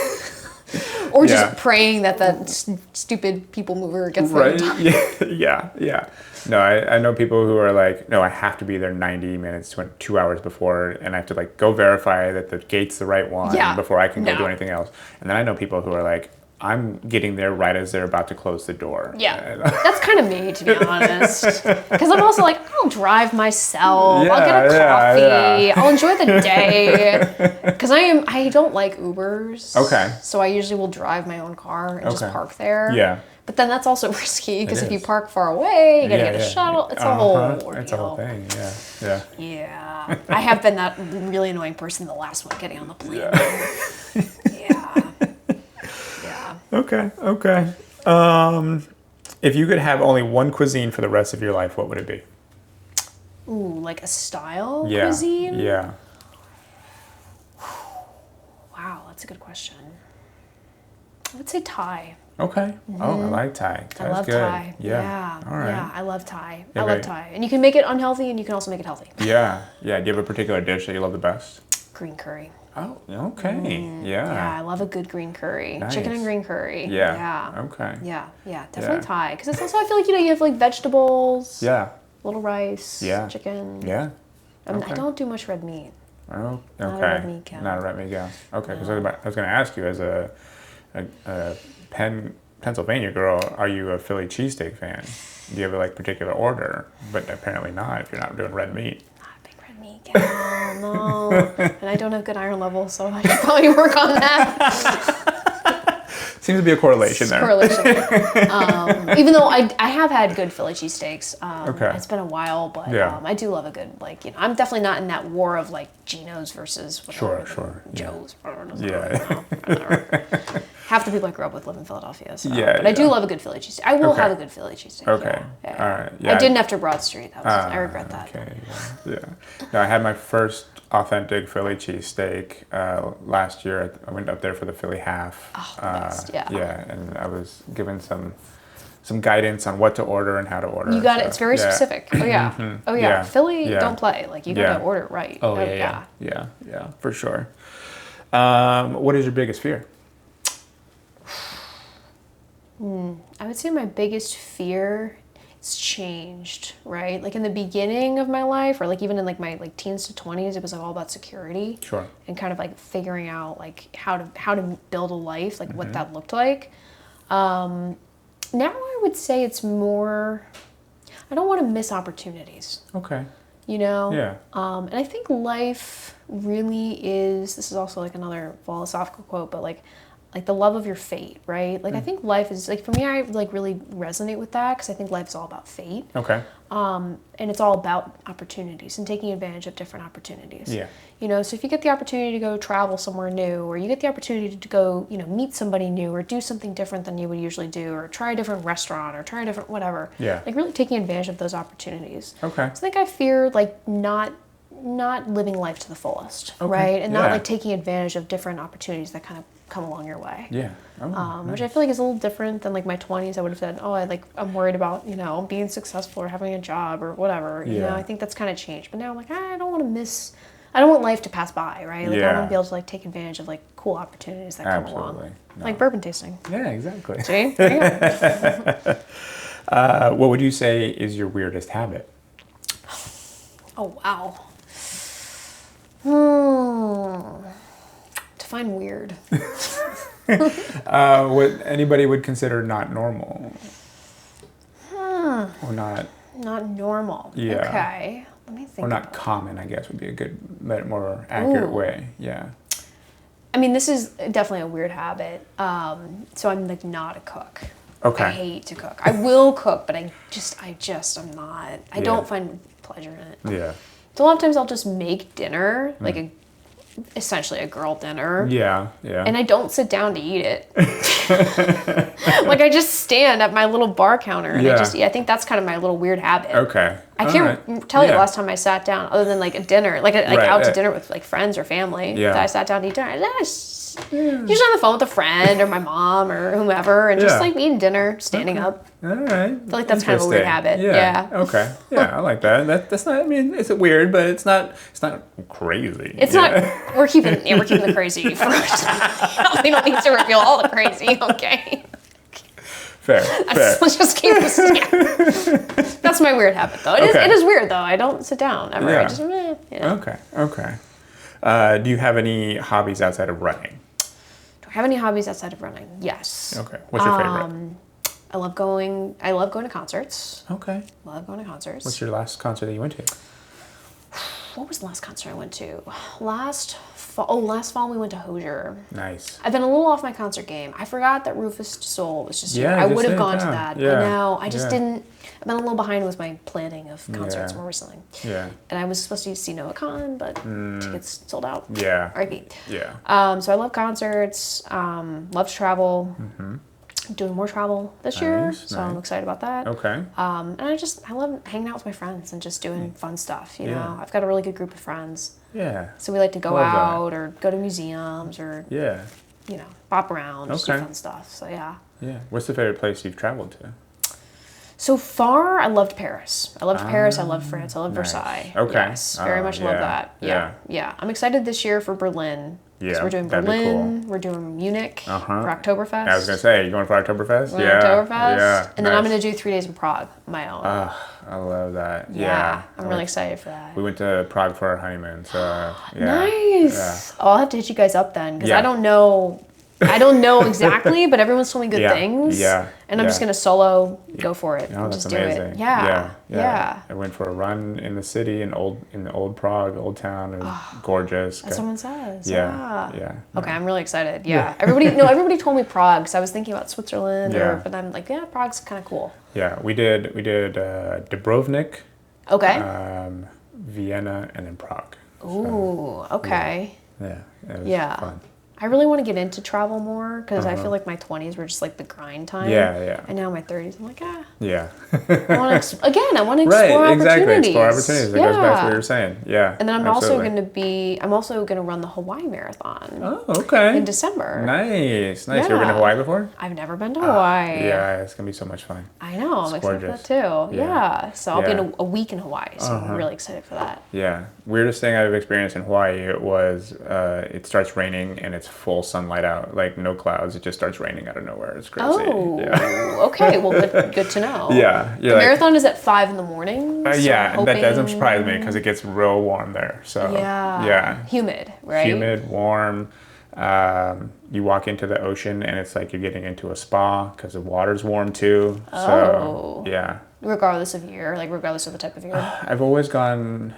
Or just praying that stupid people mover gets there in time. Yeah. No, I know people who are like, no, I have to be there 90 minutes to 2 hours before, and I have to like go verify that the gate's the right one before I can go do anything else. And then I know people who are like, I'm getting there right as they're about to close the door. Yeah, that's kind of me, to be honest. Because I'm also like, I'll drive myself. I'll get a coffee. I'll enjoy the day. Because I don't like Ubers. Okay. So I usually will drive my own car and just park there. Yeah. But then that's also risky because if you park far away, you gotta get a shuttle. It's a whole ordeal. It's a whole thing. Yeah. Yeah. I have been that really annoying person, the last one getting on the plane. Yeah. Okay. If you could have only one cuisine for the rest of your life, what would it be? Ooh, like a style cuisine? Yeah. Wow, that's a good question. I would say Thai. Okay. Mm-hmm. Oh, I like Thai. I love good. Thai. Yeah. All right. Yeah, I love Thai. Yeah, I love Thai. And you can make it unhealthy and you can also make it healthy. Yeah. Do you have a particular dish that you love the best? Green curry. Oh, okay. Yeah, I love a good green curry. Nice. Chicken and green curry. Yeah. Okay. Yeah, definitely Thai. Because it's also, I feel like, you have like vegetables. Yeah. Little rice. Yeah. Chicken. Yeah. I don't do much red meat. Oh, okay. Not a red meat gal. Not a red meat gal. Okay, because I was going to ask you, as a Pennsylvania girl, are you a Philly cheesesteak fan? Do you have a like particular order? But apparently not if you're not doing red meat. Not a big red meat gal, no. And I don't have good iron levels, so I should probably work on that. Seems to be a correlation there. Even though I have had good Philly cheesesteaks. Okay. It's been a while, but I do love a good, I'm definitely not in that war of like Geno's versus whatever. Sure. Joe's. Yeah. Half the people I grew up with live in Philadelphia, so. Yeah. But I do love a good Philly cheesesteak. I will have a good Philly cheesesteak. Okay. Yeah. All right. Yeah. I didn't after Broad Street. I regret that. Okay. Yeah. No, I had my first authentic Philly cheesesteak last year. I went up there for the Philly half. Oh, the best. Yeah. Yeah, and I was given some guidance on what to order and how to order. You got it. It's very specific. Oh yeah. Mm-hmm. Oh yeah. Philly, don't play. Like you got to order it right. Oh yeah, for sure. What is your biggest fear? I would say my biggest fear is changed, right? Like in the beginning of my life, or like even in like my like teens to 20s, it was like all about security. Sure. And kind of like figuring out like how to build a life, like what that looked like. Now I would say it's more, I don't want to miss opportunities. Okay. Yeah. And I think life really is, this is also like another philosophical quote, but like the love of your fate, right? Like I think life is, like for me, I like really resonate with that because I think life's all about fate. Okay. And it's all about opportunities and taking advantage of different opportunities. Yeah. So if you get the opportunity to go travel somewhere new, or you get the opportunity to go, meet somebody new, or do something different than you would usually do, or try a different restaurant, or try a different whatever. Yeah. Like really taking advantage of those opportunities. Okay. So I think I fear like not living life to the fullest, right? And not like taking advantage of different opportunities that kind of come along your way. Yeah. Which I feel like is a little different than like my 20s. I would have said, I'm worried about, being successful or having a job or whatever. I think that's kind of changed. But now I'm like, I don't want life to pass by, right? Like I want to be able to like take advantage of like cool opportunities that come along. No. Like bourbon tasting. Yeah, exactly. See? There you go. What would you say is your weirdest habit? Oh, wow. Define weird. What anybody would consider not normal. Or not. Not normal. Yeah. Okay. Let me think. Or not common, I guess, would be a good, more accurate way. Yeah. I mean, this is definitely a weird habit. So I'm like not a cook. Okay. I hate to cook. I will cook, but I'm not. I don't find pleasure in it. Yeah. So a lot of times I'll just make dinner, like a essentially a girl dinner. Yeah, yeah. And I don't sit down to eat it. Like I just stand at my little bar counter and I just eat. I think that's kind of my little weird habit. Okay. I can't tell you the last time I sat down, other than like a dinner, like out to dinner with like friends or family. Yeah. That I sat down to eat dinner. Usually on the phone with a friend or my mom or whomever, and just like eating dinner, standing up. All right. I feel like that's kind of a weird habit. Yeah. Okay. Yeah, I like that. That's not. I mean, it's weird, but it's not crazy. It's not. We're keeping the crazy first. We don't need to reveal all the crazy. Okay. Fair. Let's just keep this. Yeah. That's my weird habit, though. It is weird, though. I don't sit down ever. Yeah. I just, Okay. Do you have any hobbies outside of running? Do I have any hobbies outside of running? Yes. Okay. What's your favorite? I love going to concerts. Okay. Love going to concerts. What's your last concert that you went to? What was the last concert I went to? Last fall we went to Hosier. Nice. I've been a little off my concert game. I forgot that Rufus Du Sol was just here. Yeah, I would have gone to that. Yeah. But now I just didn't. I've been a little behind with my planning of concerts more recently. Yeah. And I was supposed to see Noah Khan, but tickets sold out. Yeah. RIP. Yeah. So I love concerts. Love to travel. Mm-hmm. Doing more travel this year, so I'm excited about that. Okay. And I love hanging out with my friends and just doing fun stuff. You know, I've got a really good group of friends. Yeah. So we like to go out or go to museums or bop around, just do fun stuff. So yeah. Yeah. What's the favorite place you've traveled to? So far, I loved Paris. I loved Paris. I loved France. I loved Versailles. Okay. Yes, very much love that. Yeah. I'm excited this year for Berlin. Yeah, we're doing Berlin, we're doing Munich for Oktoberfest. I was going to say, you going for Oktoberfest? Oktoberfest. Yeah. And then I'm going to do 3 days in Prague, my own. I love that. Yeah. I'm really excited for that. We went to Prague for our honeymoon, so Nice. Yeah. Oh, I'll have to hit you guys up then, because I don't know exactly, but everyone's told me good things. Yeah. And I'm just going to solo go for it. Oh, and that's just amazing. do it. Yeah. I went for a run in the city in the old Prague, old town. It was gorgeous. As someone says. Yeah. Okay, I'm really excited. Yeah. Everybody told me Prague, because I was thinking about Switzerland, but I'm like, Prague's kind of cool. Yeah, we did Dubrovnik. Okay. Vienna, and then Prague. Ooh, okay. Yeah. It was fun. I really want to get into travel more, because I feel like my 20s were just like the grind time. Yeah. And now my 30s, I'm like, Yeah. I want to explore opportunities. Explore opportunities. It goes back to what you were saying. Yeah. And then I'm also going to run the Hawaii Marathon. Oh, okay. In December. Nice. Yeah. You ever been to Hawaii before? I've never been to Hawaii. Yeah, it's going to be so much fun. I know. I'm excited for that too. Yeah. So I'll be in a week in Hawaii, so I'm really excited for that. Yeah. Weirdest thing I've experienced in Hawaii was it starts raining and it's full sunlight out, like no clouds. It just starts raining out of nowhere. It's crazy. Oh, okay. Well, good to know. Yeah. The marathon is at 5 in the morning. So and that doesn't surprise me because it gets real warm there. So humid, right? Humid, warm. You walk into the ocean and it's like you're getting into a spa because the water's warm too. So regardless of year, like regardless of the type of year. I've always gone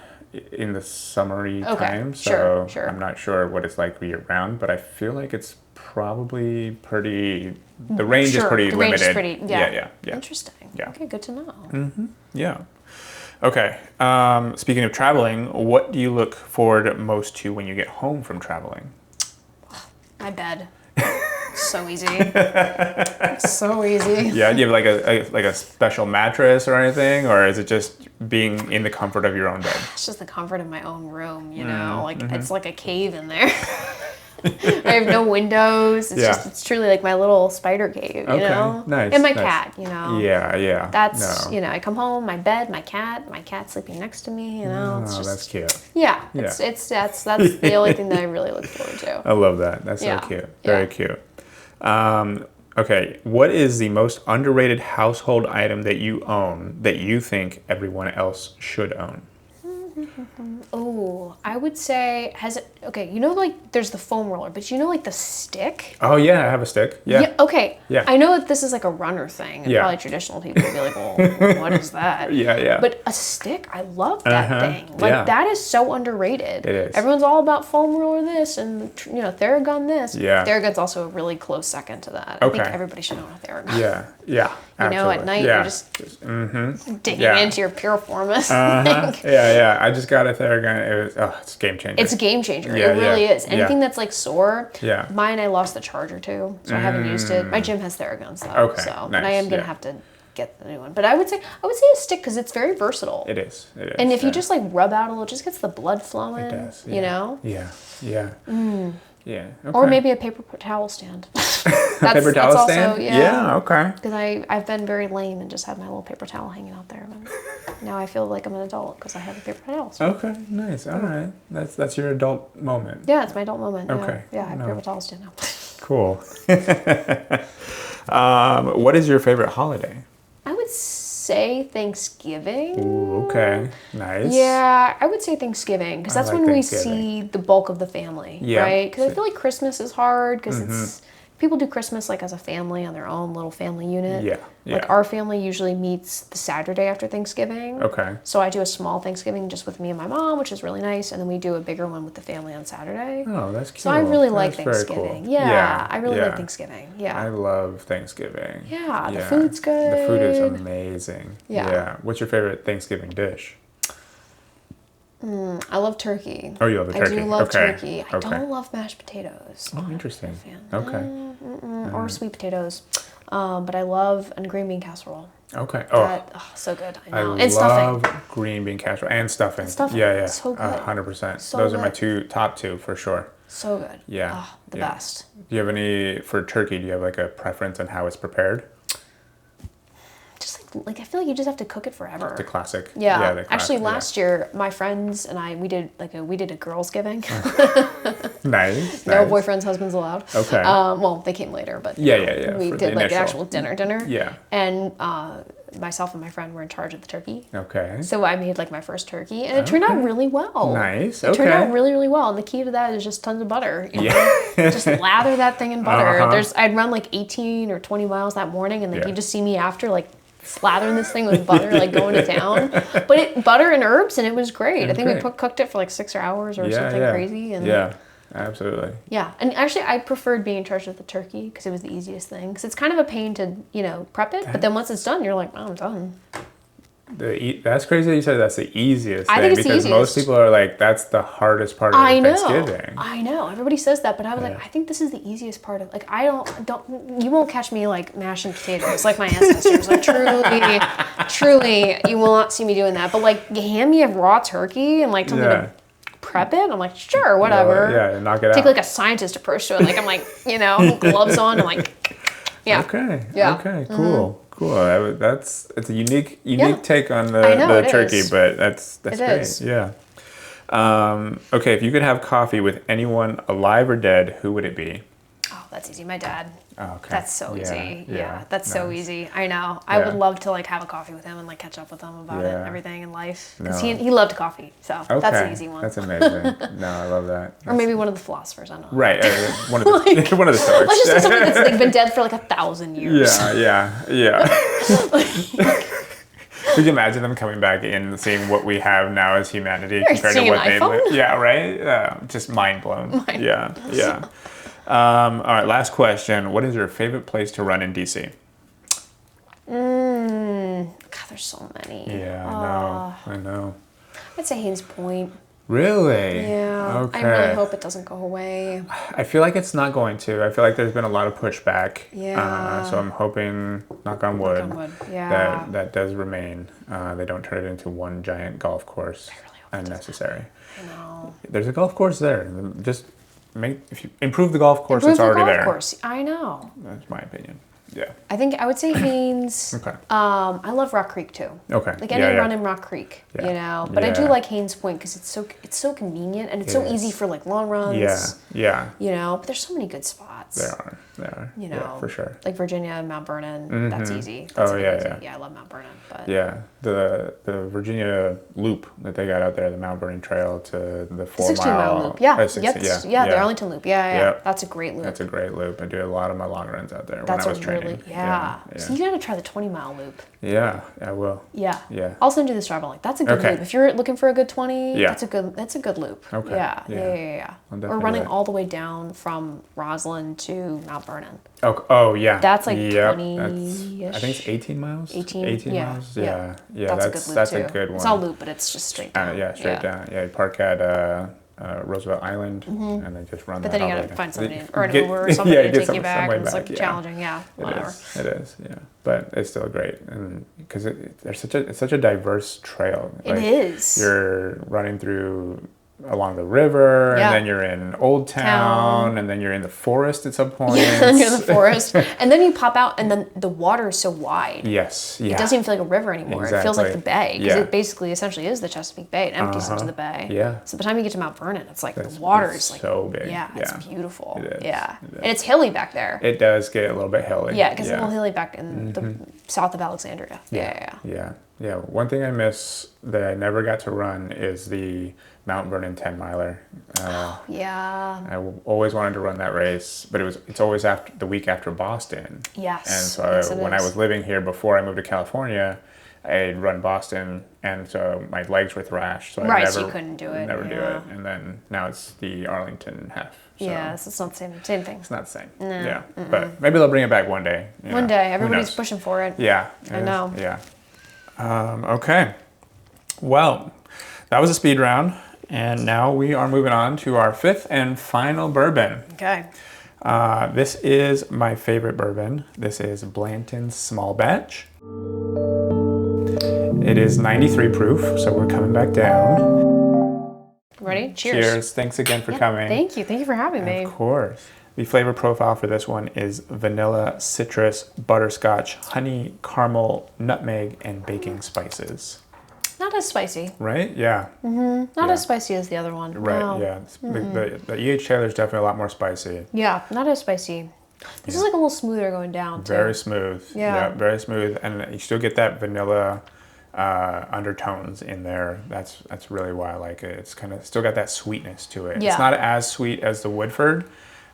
in the summery time, so sure. I'm not sure what it's like year round, but I feel like it's probably pretty. The range is pretty limited. Range is pretty, yeah. Interesting. Yeah. Okay, good to know. Mm-hmm. Yeah. Okay. Speaking of traveling, what do you look forward most to when you get home from traveling? My bed. So easy. So easy. Yeah. Do you have like a special mattress or anything, or is it just being in the comfort of your own bed? It's just the comfort of my own room, you know. It's like a cave in there. I have no windows. It's truly like my little spider cave, you know. Nice. And my cat, you know. Yeah. That's I come home, my bed, my cat sleeping next to me, you know. It's just, that's cute. Yeah. That's the only thing that I really look forward to. I love that. That's so cute. Very cute. Okay, what is the most underrated household item that you own that you think everyone else should own? Oh, I would say like there's the foam roller, but like the stick? Oh yeah, I have a stick. Yeah. Okay. Yeah. I know that this is like a runner thing, and probably traditional people would be like, well, what is that? Yeah. But a stick, I love that thing. Like that is so underrated. It is. Everyone's all about foam roller this and Theragun this. Yeah. Theragun's also a really close second to that. I think everybody should own a Theragun. Yeah. You know, at night you're just digging into your piriformis. Yeah. I just got a Theragun. It's a game changer. It's a game changer. Yeah, it really yeah, is. Anything that's like sore. Yeah. Mine, I lost the charger too, so I haven't used it. My gym has Theraguns though. Okay, So, nice, but I am gonna have to get the new one. But I would say a stick because it's very versatile. It is. And if you just like rub out a little, it just gets the blood flowing. It does. Yeah. You know. Yeah. Yeah. Yeah. Okay. Or maybe a paper towel stand. Paper towel also, stand? Yeah, okay. Because I've been very lame and just had my little paper towel hanging out there. But now I feel like I'm an adult because I have a paper towel. So. Okay, nice. All right. That's your adult moment. Yeah, it's my adult moment. Okay. Yeah, I have a paper towel stand now. Cool. What is your favorite holiday? I would say Thanksgiving. Ooh, okay. Nice. Yeah, I would say Thanksgiving because that's like when we Thanksgiving. see the bulk of the family, Yeah. right? Because I feel like Christmas is hard because it's people do Christmas like as a family on their own little family unit. Yeah. Like our family usually meets the Saturday after Thanksgiving. Okay. So I do a small Thanksgiving just with me and my mom, which is really nice, and then we do a bigger one with the family on Saturday. Oh, that's cute. So I really like That's very Thanksgiving. cool. Yeah, I really yeah. like Thanksgiving. Yeah. I love Thanksgiving. Yeah, the food's good. The food is amazing. Yeah. What's your favorite Thanksgiving dish? I love turkey. Oh, you love the turkey. I do love Okay. turkey. I don't love mashed potatoes. Oh, interesting. Fan. Okay. Or sweet potatoes. But I love a green bean casserole. Okay. So good. I I know. And love stuffing. green bean casserole and stuffing. Stuffing. Yeah, So good. 100%. So Those are my good. top two for sure. So good. Yeah. The best. Do you have any for turkey? Do you have like a preference on how it's prepared? Just like I feel like you just have to cook it forever. The classic. Yeah. The classic, Actually, last year my friends and I we did a girls' giving. Nice. No boyfriends, husbands allowed. Okay. Well, they came later, but Yeah. we for did the like an initial. actual dinner. Yeah. And myself and my friend were in charge of the turkey. Okay. So I made like my first turkey, and it turned out really well. Nice. It turned out really, really well. And the key to that is just tons of butter. You know? Just lather that thing in butter. I'd run like 18 or 20 miles that morning, and like you just see me after like slathering this thing with butter, like going to town. But butter and herbs, and it was great. I think we cooked it for like 6 hours or something crazy. And yeah. Absolutely. yeah, and actually I preferred being in charge of the turkey because it was the easiest thing. Because it's kind of a pain to, prep it, but then once it's done, you're like, oh, I'm done. That's crazy that you said that's the easiest I thing think it's the because most easiest. people are like, that's the hardest part of Thanksgiving. I know. Everybody says that, but I was like, I think this is the easiest part of, like, you won't catch me like mashing potatoes like my ancestors. Like truly, you will not see me doing that. But like, you hand me a raw turkey and like something to prep it, I'm like, sure, whatever. Yeah, knock it out. Take like a scientist approach to it. Like I'm like, gloves on and like, yeah. Okay. Yeah. Okay. Cool. Cool. It's a unique take on the turkey, is. but that's It great. is. Yeah. Okay, if you could have coffee with anyone alive or dead, who would it be? Oh, that's easy. My dad. Oh, okay. That's so easy. Yeah, that's nice. so easy. I know. I would love to like have a coffee with him and like catch up with him about it, everything in life. Because he loved coffee, so that's an easy one. That's amazing. No, I love that. Or maybe one of the philosophers. I don't know. Right. One of the one of the stories. Let's just say something that's like been dead for like 1,000 years. Yeah. Could you imagine them coming back in and seeing what we have now as humanity compared to what they lived? Yeah, right? Just mind blown. Yeah. All right, last question. What is your favorite place to run in DC? God, there's so many. Yeah, I know. I'd say Haynes Point. Really? Yeah. Okay. I really hope it doesn't go away. I feel like it's not going to. I feel like there's been a lot of pushback. Yeah. So I'm hoping, knock on wood, Yeah. that does remain. They don't turn it into one giant golf course. I really hope Unnecessary. I know. There's a golf course there. Just if you improve the golf course, it's already there. Course. I know. That's my opinion. Yeah. I would say Haynes. Okay. I love Rock Creek too. Okay. Like I didn't run in Rock Creek, but I do like Haynes Point because it's so convenient and it's so easy for like long runs. Yeah. But there's so many good spots. There are. Yeah, for sure. Like Virginia and Mount Vernon, that's easy. That's easy. Yeah, I love Mount Vernon. But yeah, the Virginia loop that they got out there, the Mount Vernon Trail to the 4 16-mile loop. Yeah, the Arlington loop. Yeah. That's a great loop. That's a great loop. I do a lot of my long runs out there when I was training. So you gotta try the 20-mile loop. Yeah, I will. Yeah. Yeah. I'll send you the Strava link. That's a good loop. If you're looking for a good 20, Yeah. that's a good loop. Okay. Yeah. I'll We're definitely running do that. all the way down from Roslyn to Mount Vernon. Oh yeah. That's like Yep. 20-ish. I think it's 18 miles. 18 miles. Yeah. That's That's a a good loop too. good one. It's not a loop, but it's just straight down. Straight down. Yeah, you park at Roosevelt Island and then just run. But that then you all gotta the way find down. somebody or an Uber or somebody to take you back. And it's like challenging. Yeah, whatever. It is. Yeah, but it's still great, and because it's such a diverse trail. It is. You're running through along the river, and then you're in Old Town, and then you're in the forest at some point. Yeah, then you're in the forest, and then you pop out, and then the water is so wide. Yes, yeah. It doesn't even feel like a river anymore. Exactly. It feels like the bay, because Yeah. it basically essentially is the Chesapeake Bay. It empties into the bay. Yeah. So by the time you get to Mount Vernon, it's like the water is like so big. Yeah, it's beautiful. It is. Yeah, It is. and it's hilly back there. It does get a little bit hilly. Yeah, it gets a little hilly back in the south of Alexandria. Yeah. One thing I miss that I never got to run is the Mount Vernon 10 miler. Yeah. I always wanted to run that race, but it's always after the week after Boston. Yes. And so when I was living here before I moved to California, I'd run Boston, and so my legs were thrashed. So so you couldn't do it. Never do it. And then now it's the Arlington half. So So it's not the same thing. it's not the same. No. Yeah. But maybe they'll bring it back one day. One day, everybody's pushing for it. Yeah. I know. Yeah. Okay. Well, that was a speed round, and now we are moving on to our fifth and final bourbon. Okay. This is my favorite bourbon. This is Blanton's Small Batch. It is 93 proof, so we're coming back down. Ready? Cheers. Cheers. Thanks again for coming. Thank you. Thank you for having me. Of course. The flavor profile for this one is vanilla, citrus, butterscotch, honey, caramel, nutmeg, and baking spices. Not as spicy. Right? Yeah. Not as spicy as the other one. Right, No. yeah. The E.H. Taylor's definitely a lot more spicy. Yeah, not as spicy. This is like a little smoother going down, too. Very smooth. Yeah. Very smooth. And you still get that vanilla undertones in there. That's really why I like it. It's kind of still got that sweetness to it. Yeah. It's not as sweet as the Woodford.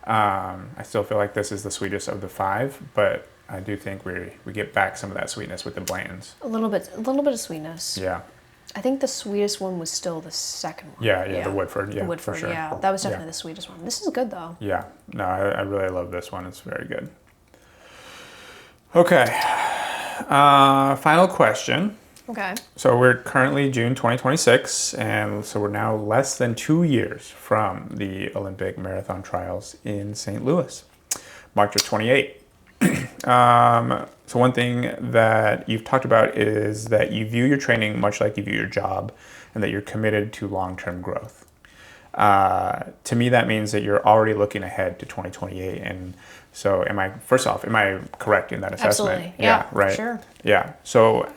I still feel like this is the sweetest of the five, but I do think we get back some of that sweetness with the Bland's. A little bit of sweetness. Yeah. I think the sweetest one was still the second one. Yeah, the Woodford. Yeah, the Woodford, for sure. yeah. That was definitely the sweetest one. This is good, though. Yeah. No, I really love this one. It's very good. Okay. Final question. Okay. So we're currently June 2026, and so we're now less than 2 years from the Olympic marathon trials in St. Louis, March of 28. So one thing that you've talked about is that you view your training much like you view your job, and that you're committed to long-term growth. To me, that means that you're already looking ahead to 2028. And so am I correct in that assessment? Absolutely. Yeah, right. Sure. Yeah. So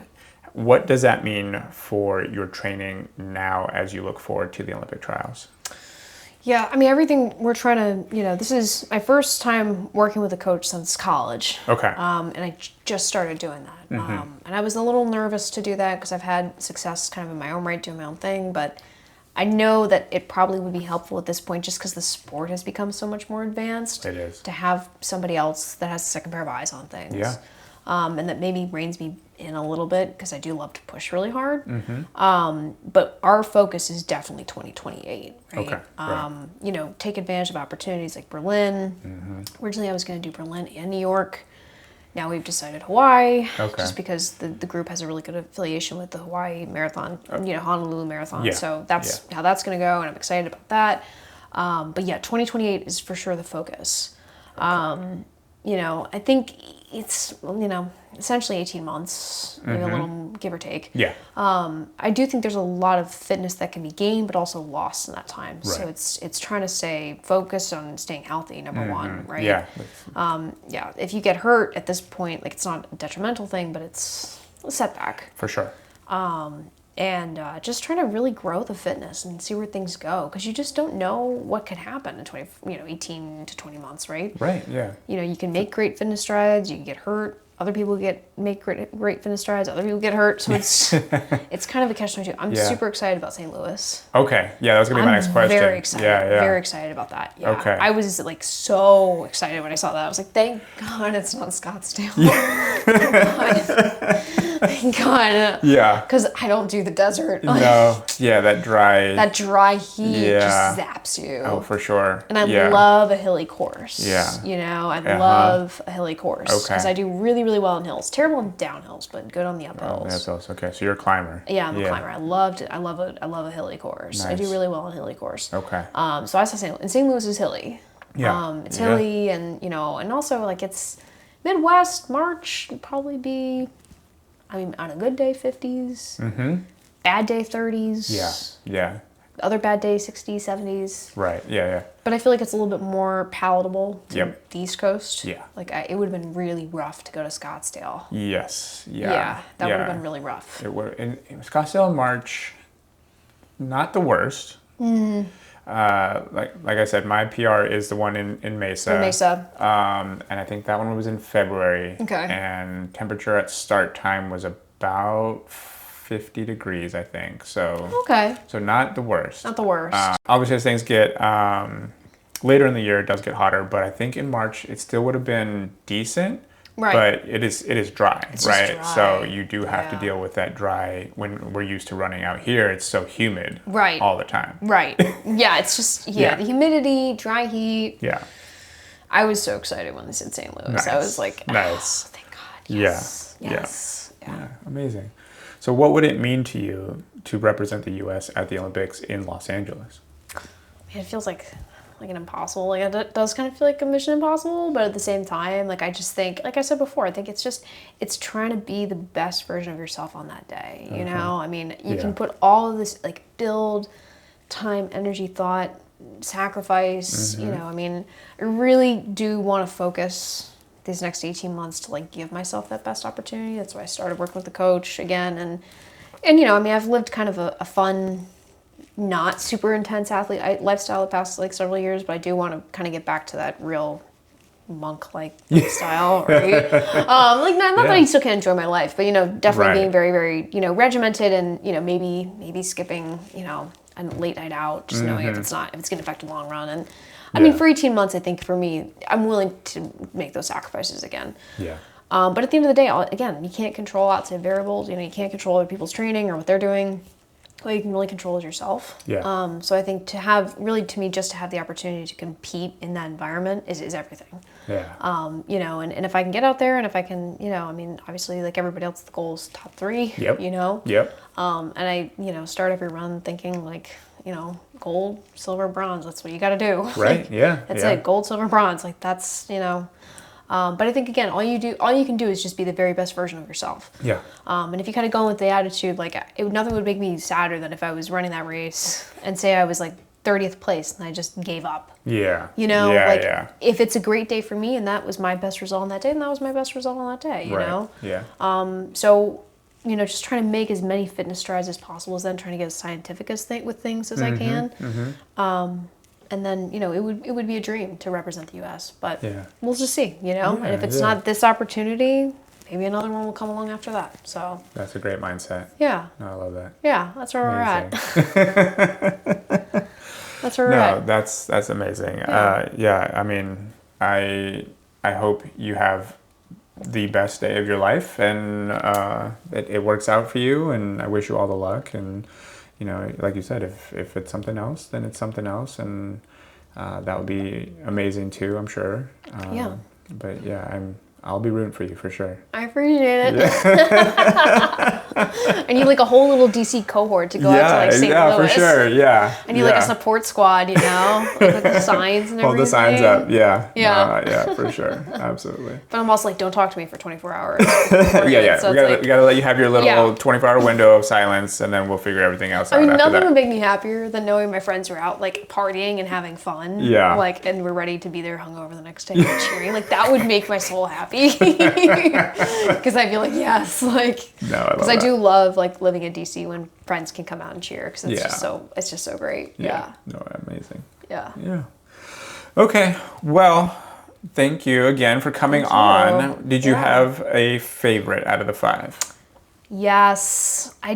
what does that mean for your training now as you look forward to the Olympic trials? Yeah, I mean, everything we're trying to, this is my first time working with a coach since college. Okay. And I just started doing that. And I was a little nervous to do that because I've had success kind of in my own right, doing my own thing. But I know that it probably would be helpful at this point just because the sport has become so much more advanced. It is. To have somebody else that has a second pair of eyes on things. Yeah. And that maybe reins me in a little bit because I do love to push really hard. But our focus is definitely 2028, right? Okay, right. Take advantage of opportunities like Berlin. Originally, I was going to do Berlin and New York. Now we've decided Hawaii, just because the group has a really good affiliation with the Hawaii Marathon, Honolulu Marathon. Yeah. So that's how that's going to go, and I'm excited about that. But yeah, 2028 is for sure the focus. Okay. I think it's, essentially 18 months, maybe a little give or take. Yeah. I do think there's a lot of fitness that can be gained, but also lost in that time. Right. So it's trying to stay focused on staying healthy, number one, right? Yeah. If you get hurt at this point, like, it's not a detrimental thing, but it's a setback. For sure. And just trying to really grow the fitness and see where things go, because you just don't know what could happen in 18 to 20 months, right? Right. Yeah. You can make great fitness strides, you can get hurt, other people make great fitness strides. Other people get hurt. So it's it's kind of a catch-22. I'm super excited about St. Louis. Okay. Yeah, that's going to be my next question. Very excited. Yeah. Very excited about that. Yeah. Okay. I was like so excited when I saw that. I was like, thank God it's not Scottsdale. Thank God. Yeah. Because I don't do the desert. No. Yeah, that dry heat just zaps you. Oh, for sure. And I love a hilly course. Yeah. You know, I love a hilly course. Okay. Because I do really, really well in hills. Terrible in downhills, but good on the uphills. Okay. So you're a climber. Yeah, I'm a climber. I love a hilly course. Nice. I do really well in hilly course. Okay. So I saw St. Louis is hilly. Yeah. It's hilly, and you know, and also like it's Midwest. March would probably be, I mean, on a good day 50s. Mm-hmm. Bad day 30s. Yeah. Other bad days 60s, 70s. Right. Yeah. But I feel like it's a little bit more palatable to the East Coast. Yeah. Like it would have been really rough to go to Scottsdale. Yes. Yeah. That would have been really rough. It would. In Scottsdale in March, not the worst. Mm. Like I said, my PR is the one in Mesa. In Mesa. And I think that one was in February. Okay. And temperature at start time was about 50 degrees, I think. So okay. So not the worst. Not the worst. Obviously, as things get later in the year, it does get hotter. But I think in March it still would have been decent. Right. But it is dry, it's right? Dry. So you do have to deal with that dry when we're used to running out here. It's so humid, right, all the time. Right. Yeah, it's just the humidity, dry heat. Yeah. I was so excited when they said St. Louis. Nice. I was like, nice. Oh, thank God. Yes. Yeah. Yes. Yeah. Amazing. So what would it mean to you to represent the U.S. at the Olympics in Los Angeles? It feels like an impossible, like it does kind of feel like a mission impossible, but at the same time, like I just think, like I said before, I think it's trying to be the best version of yourself on that day, you know? I mean, you can put all of this, like build, time, energy, thought, sacrifice, you know, I mean, I really do want to focus these next 18 months to like give myself that best opportunity. That's why I started working with the coach again, and you know, I mean, I've lived kind of a fun, not super intense athlete lifestyle the past like several years, but I do want to kind of get back to that real monk-like style, right? Like not that I still can't enjoy my life, but you know, definitely being very, very, you know, regimented, and you know, maybe skipping, you know, a late night out, just knowing if it's going to affect the long run. And I mean, for 18 months, I think for me, I'm willing to make those sacrifices again. Yeah. But at the end of the day, again, you can't control outside variables. You know, you can't control other people's training or what they're doing. All you can really control is yourself. Yeah. So I think to have the opportunity to compete in that environment is everything. Yeah. You know, and if I can get out there, and if I can, you know, I mean, obviously, like everybody else, the goal is top 3. Yep. You know. Yep. And I, you know, start every run thinking like, you know, gold, silver, bronze. That's what you got to do. Right. Yeah. That's it. Gold, silver, bronze. Like that's, you know. But I think again, all you can do is just be the very best version of yourself. Yeah. And if you kind of go in with the attitude, like nothing would make me sadder than if I was running that race and say I was like 30th place and I just gave up. Yeah. You know, if it's a great day for me and that was my best result on that day, then that was my best result on that day. You know. Yeah. So, you know, just trying to make as many fitness strides as possible, as then trying to get as scientific with things as I can. Mm-hmm. And then, you know, it would be a dream to represent the U.S., but we'll just see, you know? And if it's not this opportunity, maybe another one will come along after that, so. That's a great mindset. Yeah. No, I love that. Yeah, that's where we're at. That's where we're at. No, that's amazing. Yeah. I mean, I hope you have the best day of your life, and it works out for you, and I wish you all the luck, and you know, like you said, if it's something else, then it's something else, and that would be amazing too, I'm sure. Yeah. But yeah, I'll be rooting for you for sure. I appreciate it. Yeah. I need like a whole little DC cohort to go out to like St. Louis. Yeah, for sure. Yeah. I need like a support squad, you know, with the signs and everything. Hold the signs up. Yeah. Yeah. Yeah, for sure. Absolutely. But I'm also like, don't talk to me for 24 hours. Yeah. So we gotta let you have your little 24-hour window of silence, and then we'll figure everything else out. I mean, nothing would make me happier than knowing my friends are out like partying and having fun. Yeah. Like, and we're ready to be there hungover the next day and cheering. Like that would make my soul happy. Because I'd be like, yes, like, because I do love like living in DC when friends can come out and cheer, because it's just so great. Yeah. No, amazing. Yeah. Yeah. Okay. Well, thank you again for coming Thank you. on. Did you Yeah. have a favorite out of the 5? Yes, I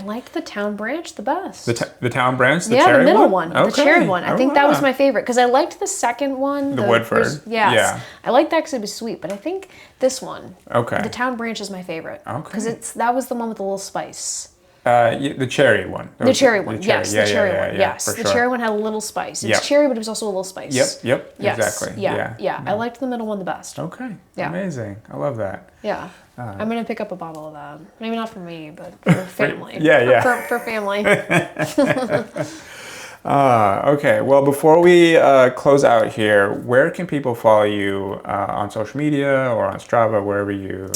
liked the town branch the best. The town branch, the yeah, cherry the middle one, the Okay. cherry one. I think that was Ah. my favorite because I liked the second one. The Woodford. Yes, Yeah. I liked that because it was sweet. But I think this one, Okay. the town branch, is my favorite. Okay. Because that was the one with the little spice. The cherry one. The cherry one, yes, the cherry one, yeah, yes. for The sure. cherry one had a little spice. It Yep. was cherry, but it was also a little spice. Yep, Yes, exactly. yeah. I liked the middle one the best. Okay, Yeah. Amazing. I love that. Yeah. I'm going to pick up a bottle of that. Maybe not for me, but for family. Yeah. For family. Okay, well, before we close out here, where can people follow you on social media or on Strava, wherever you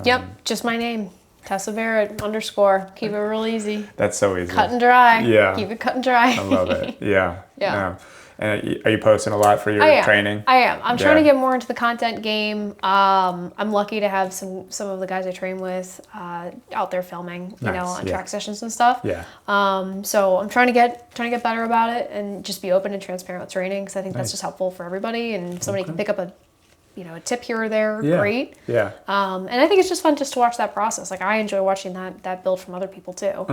Yep, just my name. Tessa Barrett _. Keep it real easy. That's so easy. Cut and dry. Yeah. Keep it cut and dry. I love it. Yeah. Yeah. And are you posting a lot for your training? I am. I'm Yeah. trying to get more into the content game. I'm lucky to have some of the guys I train with out there filming, you know, Nice, on yeah. track sessions and stuff. Yeah. So I'm trying to get better about it and just be open and transparent with training because I think that's just helpful for everybody. And if somebody can pick up a tip here or there, Yeah. great. Yeah. And I think it's just fun just to watch that process. Like I enjoy watching that build from other people too.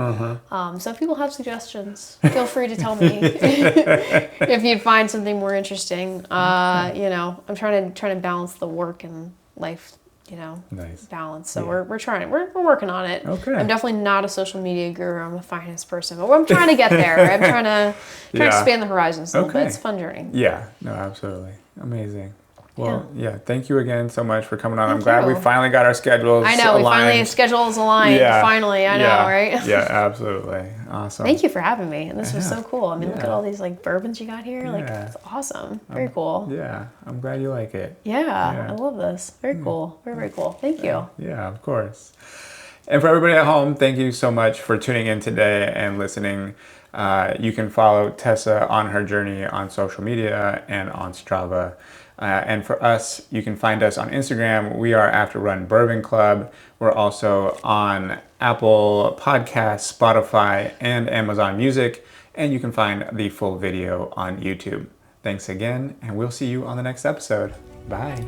So if people have suggestions, feel free to tell me if you'd find something more interesting. You know, I'm trying to balance the work and life, Nice. balance. So we're working on it. Okay. I'm definitely not a social media guru. I'm a finance person, but I'm trying to get there. I'm trying to Yeah. expand the horizons a little Okay. bit. It's a fun journey. Yeah. No, absolutely. Amazing. Well, yeah. Thank you again so much for coming on. I'm Thank glad we you. finally got our schedules I know, we finally aligned. schedules aligned. Yeah. Finally, I know, Yeah. right? Yeah, absolutely. Awesome. Thank you for having me. And this was Yeah. so cool. I mean, look at Yeah. all these like bourbons you got here. Like, Yeah. it's awesome. Very cool. Yeah, I'm glad you like it. Yeah, I love this. Very cool. Very, very cool. Thank you. Yeah, of course. And for everybody at home, thank you so much for tuning in today and listening. You can follow Tessa on her journey on social media and on Strava. And for us, you can find us on Instagram. We are After Run Bourbon Club. We're also on Apple Podcasts, Spotify, and Amazon Music. And you can find the full video on YouTube. Thanks again, and we'll see you on the next episode. Bye.